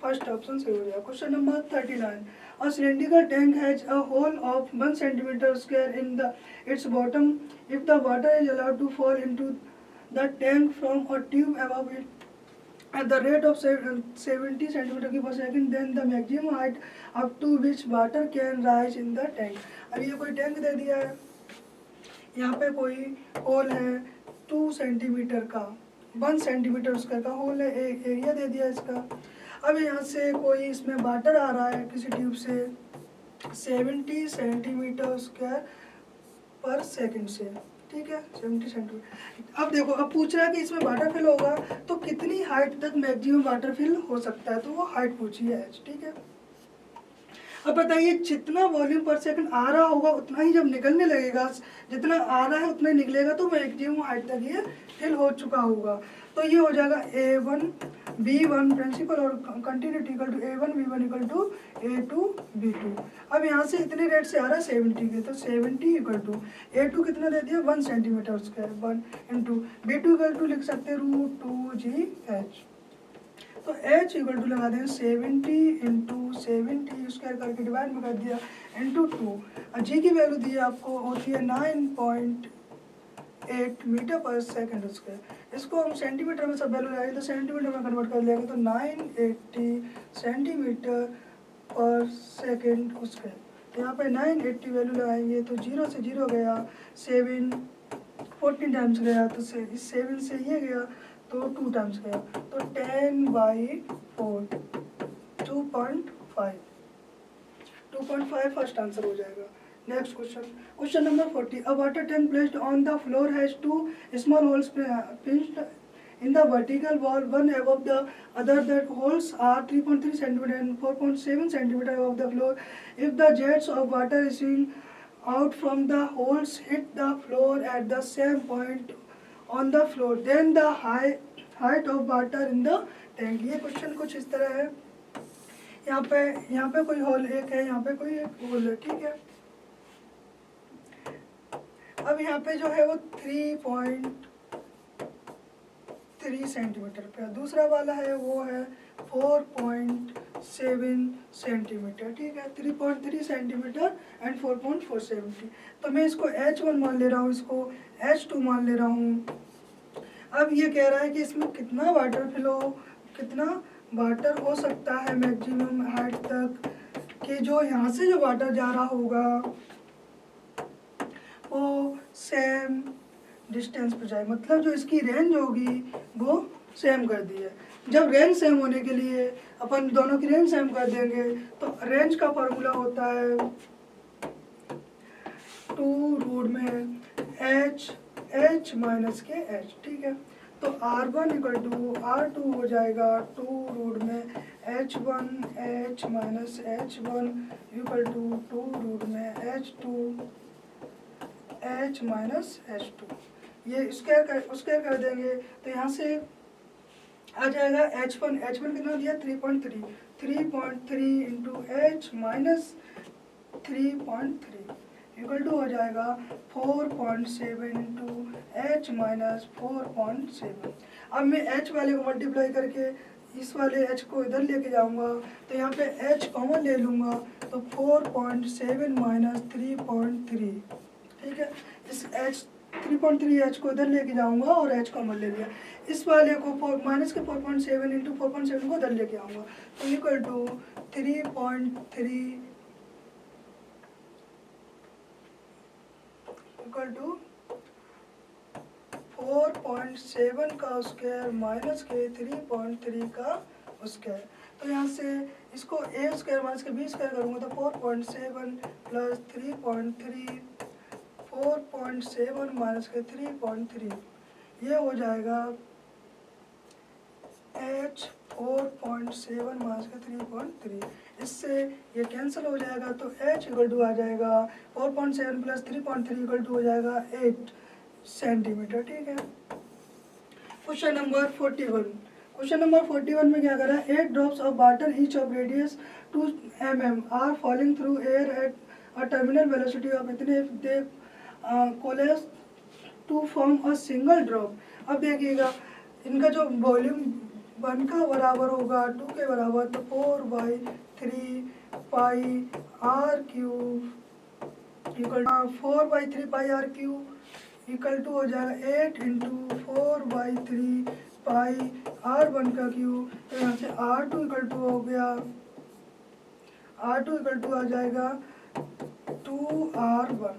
First option सही हो जाएगा। Question number 39, a cylindrical tank has a hole of 1 centimeter square in its bottom. If the water is allowed to fall into the tank from a tube above it at the rate of 70 centimeter per second, then the maximum height up to which water can rise in the tank. अब ये कोई tank दे दिया है, यहाँ पे कोई whole है 2 centimetre का, 1 सेंटीमीटर स्क्वायर का होल है, एक एरिया दे दिया इसका। अब यहाँ से कोई इसमें वाटर आ रहा है किसी ट्यूब से 70 सेंटीमीटर स्क्वायर पर सेकंड से, ठीक है, 70 सेंटीमीटर। अब देखो, अब पूछ रहा है कि इसमें वाटर फिल होगा तो कितनी हाइट तक मैक्सिमम वाटर फिल हो सकता है, तो वो हाइट पूछी है h, ठीक है। अब बताइए जितना वॉल्यूम पर सेकंड आ रहा होगा उतना ही जब निकलने लगेगा, जितना आ रहा है उतना ही निकलेगा, तो मैक्सिमम हाइट तक ये फिल हो चुका होगा, तो ये हो जाएगा A1 B1 प्रिंसिपल और continuity equal to A1 B1 equal to A2 B2। अब यहाँ से इतने रेट से आ रहा है 70 के, तो 70 इक्वल टू A2 कितना दे दिया 1 centimeter square 1 into B2 equal to लिख सकते हैं √2GH, तो H इक्वल टू लगा देंगे 70 इंटू 70 स्क्वायर करके डिवाइड में कर दिया इंटू 2, G की वैल्यू दी है आपको होती है 988 मीटर पर सेकंड स्क्वायर। इसको हम सेंटीमीटर में सब वैल्यू लगाएंगे तो सेंटीमीटर में कन्वर्ट कर लेंगे तो 980 सेंटीमीटर पर सेकंड स्क्वायर। तो यहाँ पे 980 वैल्यू लगाएंगे तो 0 से 0 गया, 7 14 टाइम्स गया, तो इस 7 से ये गया तो 2 टाइम्स गया, तो 10/4 2.5 फर्स्ट आंसर हो जाएगा। Next question number 40। A water tank placed on the floor has 2 small holes pinched in the vertical wall, one above the other. The holes are 3.3 cm and 4.7 cm above the floor. If the jets of water issuing out from the holes hit the floor at the same point on the floor, then the height of water in the tank. ये question कुछ इस तरह है। यहाँ पे कोई whole एक है, यहाँ पे कोई एक होल है, ठीक है। अब यहाँ पे जो है वो 3.3 सेंटीमीटर पे, दूसरा वाला है वो है 4.7 सेंटीमीटर, ठीक है। 3.3 सेंटीमीटर एंड 4.470। तो मैं इसको H1 मान ले रहा हूँ, इसको H2 मान ले रहा हूँ। अब ये कह रहा है कि इसमें कितना वाटर हो सकता है मैक्सिमम हाइट तक, कि जो यहाँ से जो वाटर जा रहा होगा वो सेम डिस्टेंस पे जाए, मतलब जो इसकी रेंज होगी वो सेम कर दी है। जब रेंज सेम होने के लिए अपन दोनों की रेंज सेम कर देंगे तो रेंज का फॉर्मूला होता है 2 में H माइनस के H, ठीक है। तो R1 इक्वल टू R2 हो जाएगा 2 में H1 H minus H1 equal to 2 में H2 H माइनस H2। ये स्क्वायर कर देंगे तो यहाँ से आ जाएगा H1 कितना दिया 3.3 into H minus 3.3 equal to हो जाएगा 4.7 इंटू H माइनस 4.7। अब मैं H वाले को मल्टीप्लाई करके इस वाले H को इधर लेके जाऊंगा तो यहाँ पे H कॉमन ले लूँगा तो 4.7 माइनस 3.3, ठीक है। इस 3.3 H को इधर लेके जाऊंगा और H कॉमन ले लिया। इस वाले को माइनस के 4.7 इंटू 4.7 को इधर लेके आऊँगा तो इक्वल टू 3.3 इक्वल टू 4.7 का स्क्वायर माइनस के 3.3 का स्क्वायर। तो यहाँ से इसको a स्क्वायर माइनस के b स्क्वायर करूँगा तो 4.7 प्लस 3.3 4.7 माइनस के 3.3 ये हो जाएगा H 4.7 माइनस के 3.3। इससे ये कैंसिल हो जाएगा तो H इक्वल टू आ जाएगा 4.7 प्लस 3.3 इक्वल टू हो जाएगा 8 सेंटीमीटर, ठीक है। क्वेश्चन नंबर 41 में क्या करा है 8 drops of water each of radius 2 mm are falling through air at a terminal velocity of इतने they coalesce to form a single drop. अब देखिएगा इनका जो वॉल्यूम 1 का बराबर होगा 2 के बराबर तो 4/3 pi r cube equal 4/3 pi r cube equal to हो जाएगा 8 इंटू 4/3 पाई r1 का क्यूब। तो यहाँ से r2 इक्वल टू हो गया r2 इक्वल टू आ जाएगा 2r1।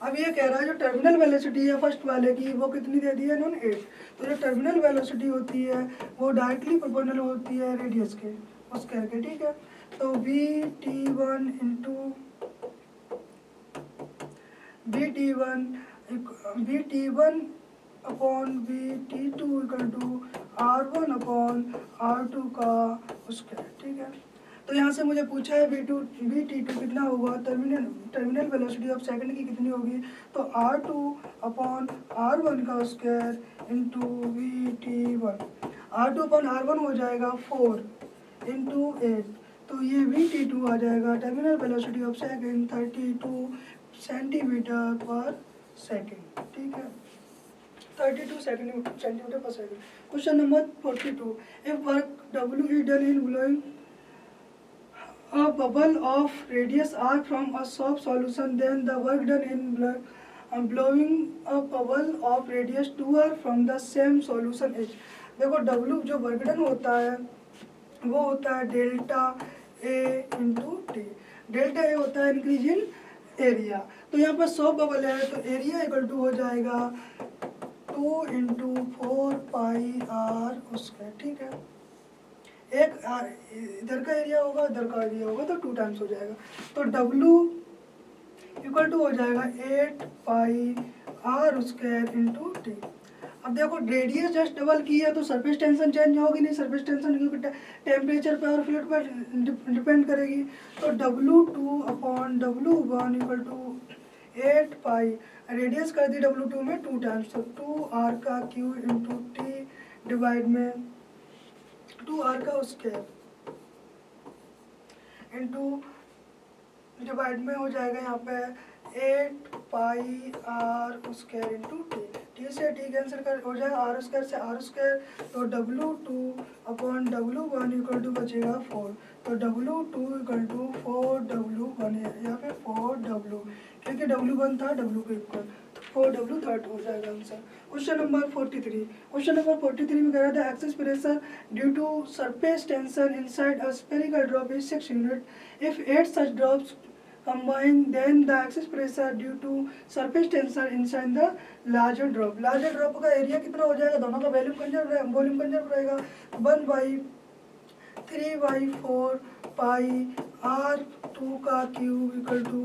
अब ये कह रहा है जो टर्मिनल वेलोसिटी है फर्स्ट वाले की वो कितनी दे दी है इन्होंने 8। तो जो टर्मिनल वेलोसिटी होती है वो डायरेक्टली प्रोपोर्शनल होती है रेडियस के उस करके, ठीक है। तो VT1 upon VT2 equal to R1 upon R2 का स्क्वायर, ठीक है। तो यहाँ से मुझे पूछा है VT2 कितना होगा, टर्मिनल वेलोसिटी ऑफ सेकंड की कितनी होगी, तो R2 अपॉन R1 का square into VT1। R2 upon R1 हो जाएगा 4 इंटू 8, तो ये VT2 आ जाएगा terminal velocity of second 32 centimetre पर सेकंड, ठीक है। 32 सेंटीमीटर पर second. Question number 42। If work W is done in blowing a bubble of radius r from a soft solution, then the work done in blowing a bubble of radius 2r from the same solution H। देखो W जो work done होता है वो होता है delta A into T. Delta A होता है increase in area. तो यहाँ पर 100 बबल है तो एरिया इक्वल टू हो जाएगा 2 इंटू 4 पाई आर उसका, ठीक है। एक इधर का एरिया होगा इधर का एरिया होगा तो 2 टाइम्स हो जाएगा। तो W इक्वल टू हो जाएगा 8 pi R square into T. अब देखो रेडियस जस्ट डबल की है तो सरफेस टेंशन चेंज होगी नहीं, सरफेस टेंशन क्योंकि टेम्परेचर पे और फ्लूइड पर डिपेंड करेगी। तो W2 upon W1 equal to 8 pi, radius कर दी W2 में 2 टाइम्स, तो 2r का क्यू इंटू टी डिवाइड में 2r का स्क्वायर इंटू डिवाइड में हो जाएगा यहाँ पे 8 pi R square into T. T से टी कैंसिल कर हो जाएगा, आर स्क्वायर से आर स्क्वायर, तो W2 upon W1 equal to बचेगा 4। तो W2 इक्वल टू 4W1 यहाँ पे 4W, क्योंकि W1 था W के इक्वल, तो 4W थर्ड हो जाएगा answer. Question number 43। Question number 43 में कह रहा था excess pressure due to surface tension inside a spherical drop is 6 unit. If 8 such drops combine then the excess pressure due to surface tension inside the larger drop। larger drop का area कितना हो जाएगा, दोनों का volume conserve रहेगा 1/3/4 पाई R2 का cube equal to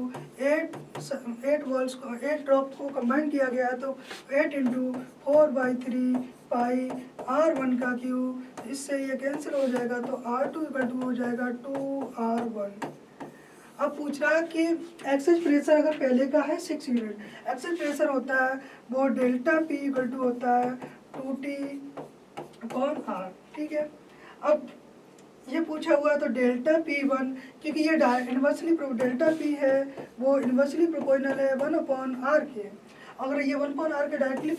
8 drop को combine किया गया है तो 8 इंटू 4/3 पाई R1 का क्यूब, इससे ये कैंसिल हो जाएगा तो R2 इक्वल टू हो जाएगा 2R1। अब पूछ रहा है कि एक्सेस प्रेशर अगर पहले का है 6 यूनिट, एक्सेस प्रेशर होता है वो डेल्टा P इक्वल टू होता है 2T अपॉन R, ठीक है। अब ये पूछा हुआ है तो डेल्टा P1, क्योंकि ये इन्वर्सली डेल्टा P है वो इन्वर्सली प्रोपोर्शनल है 1/R के। अगर ये 1/R के डायरेक्टली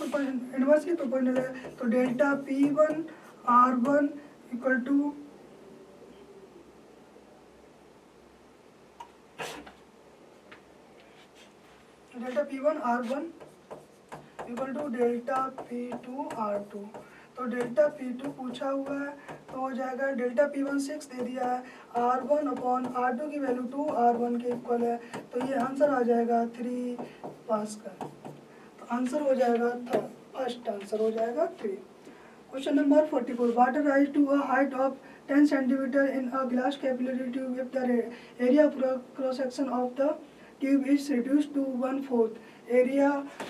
इन्वर्सली प्रोपोर्शनल है तो delta P1 R1 equal to delta P1 R1 equal to delta P2 R2। तो डेल्टा P2 पूछा हुआ है तो हो जाएगा डेल्टा P1 6 दे दिया है, R1 अपॉन R2 की वैल्यू 2 R1 के इक्वल है, तो ये आंसर आ जाएगा 3 पास्कल। तो आंसर हो जाएगा फर्स्ट आंसर हो जाएगा 3। Question number 44। Water rise to a height of 10 centimeter in a glass capillary tube if the area cross section of the tube is reduce to 1/4। Area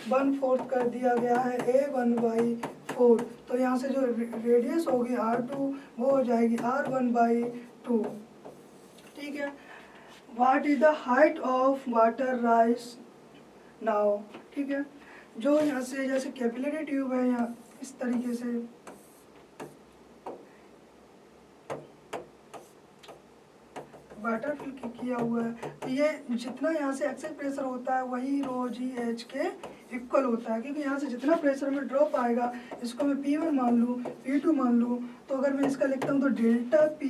1/4 कर दिया गया है A1/4। तो यहाँ से जो रेडियस होगी R2 वो हो जाएगी R1/2, ठीक है। What is the height of water rise now, ठीक है। जो यहाँ से जैसे कैपिलरी ट्यूब है यहाँ इस तरीके से वाटर फिल किया हुआ है, तो ये जितना यहाँ से एक्सेस प्रेशर होता है वही ρGH के इक्वल होता है, क्योंकि यहाँ से जितना प्रेशर में ड्रॉप आएगा इसको मैं P1 मान लूँ P2 मान लूँ, तो अगर मैं इसका लिखता हूँ तो delta P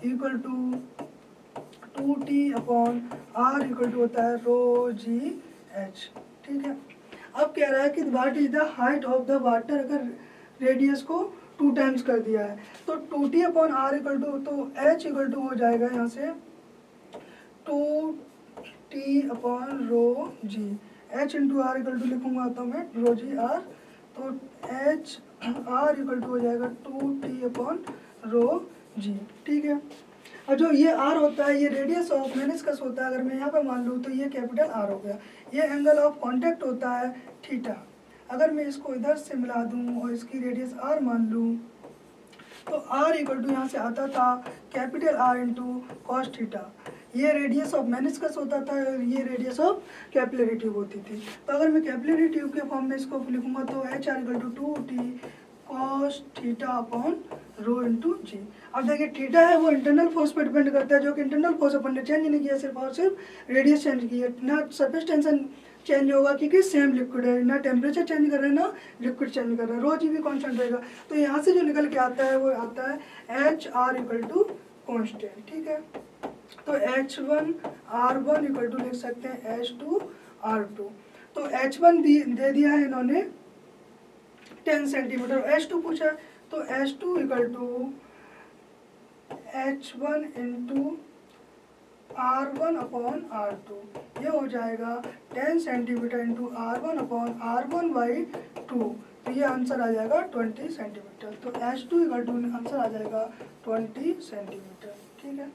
equal to 2T upon R equal to होता है ρGH, ठीक है। अब कह रहा है कि what is the height of the water, अगर रेडियस को 2 टाइम्स कर दिया है तो 2T upon R equal to, तो H इक्वल टू हो जाएगा यहाँ से 2T upon ρG। H into R equal to लिखूंगा तो मैं ρG R, तो H R इक्वल टू हो जाएगा 2T अपॉन ρG, ठीक है। और जो ये R होता है ये रेडियस ऑफ मेनिस्कस होता है, अगर मैं यहाँ पे मान लूँ तो ये कैपिटल R हो गया। ये एंगल ऑफ कांटेक्ट होता है थीटा, अगर मैं इसको इधर से मिला दूँ और इसकी रेडियस R मान लूँ तो R इक्वल टू यहाँ से आता था capital R into cos theta. ये रेडियस ऑफ मेनिस्कस होता था और ये रेडियस ऑफ कैपिलरी ट्यूब होती थी। तो अगर मैं कैपिलरी ट्यूब के फॉर्म में इसको लिखूंगा तो HR equal to 2T cos theta upon rho into G. अब देखिए थीटा है वो इंटरनल फोर्स पर डिपेंड करता है, जो कि इंटरनल फोर्स अपन ने चेंज नहीं किया, सिर्फ और सिर्फ रेडियस चेंज की है, ना सरफेस टेंशन चेंज होगा क्योंकि सेम लिक्विड है, ना टेम्परेचर चेंज कर रहे हैं ना लिक्विड चेंज कर रहे हैं, रो जी भी कॉन्स्टेंट रहेगा। तो यहाँ से जो निकल के आता है वो आता है HR इक्वल टू कॉन्स्टेंट, ठीक है। तो H1 R1 इक्वल टू लिख सकते हैं H2 R2। तो H1 दे दिया है इन्होंने 10 सेंटीमीटर, H2 पूछा तो H2 equal to H1 into R1 upon R2, ये हो जाएगा 10 centimetre into R1 upon R1 by 2, तो ये आंसर आ जाएगा 20 सेंटीमीटर। तो H2 इक्वल टू आंसर आ जाएगा 20 सेंटीमीटर, ठीक है,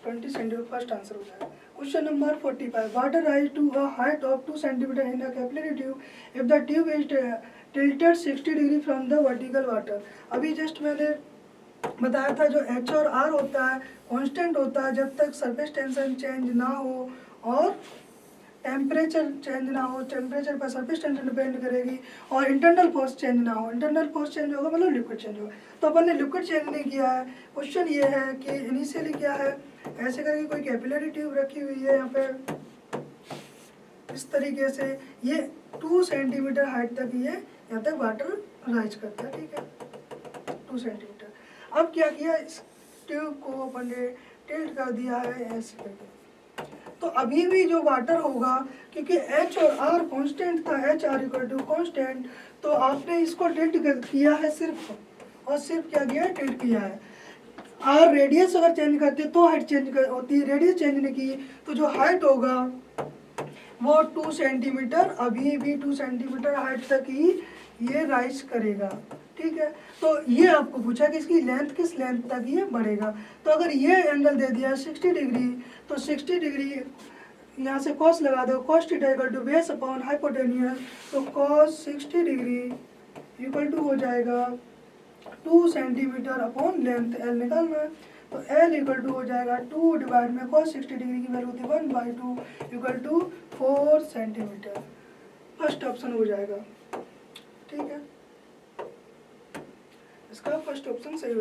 20 सेंटीमीटर फर्स्ट आंसर हो जाएगा। Question number 45, water rise to a height of 2 centimeter in a capillary tube if the tube is tilted 60 degree from the vertical water. अभी just मैंने बताया था जो H और R होता है कांस्टेंट होता है जब तक सरफेस टेंशन चेंज ना हो और टेम्परेचर चेंज ना हो, टेम्परेचर पर सरफेस टेंशन डिपेंड करेगी, और इंटरनल फोर्स चेंज ना हो, इंटरनल फोर्स चेंज होगा मतलब लिक्विड चेंज होगा। तो अपन ने लिक्विड चेंज नहीं किया है। क्वेश्चन ये है कि इनिशियली क्या है, ऐसे करके कोई कैपिलरी ट्यूब रखी हुई है यहाँ पे इस तरीके से, ये 2 सेंटीमीटर हाइट तक ये यहाँ तक वाटर राइज करता है, ठीक है, 2 सेंटीमीटर। अब क्या किया, इस ट्यूब को अपन ने टिल्ट कर दिया है ऐसे करके, तो अभी भी जो वाटर होगा क्योंकि H और R कांस्टेंट था, HR इक्वल टू कांस्टेंट, तो आपने इसको टिल्ट किया है सिर्फ, और सिर्फ क्या किया है, टिल्ट किया है। R रेडियस अगर चेंज करते तो हाइट चेंज होती है, रेडियस चेंज नहीं की तो जो हाइट होगा वो 2 सेंटीमीटर, अभी भी 2 सेंटीमीटर हाइट तक ही ये राइज करेगा, ठीक है। तो ये आपको पूछा कि इसकी लेंथ किस लेंथ तक ये बढ़ेगा, तो अगर ये एंगल दे दिया 60 डिग्री, तो 60 डिग्री यहाँ से कॉस लगा दो, cos theta equal to base upon hypotenuse, तो कॉस 60 डिग्री इक्वल टू हो जाएगा 2 सेंटीमीटर अपॉन लेंथ, एल निकालना है, तो एल इक्वल टू हो जाएगा 2 डिवाइड में कॉस 60 डिग्री की वैल्यू होती है 1/2 equal to 4 centimeter, first option हो जाएगा, ठीक है, इसका फर्स्ट ऑप्शन सही हो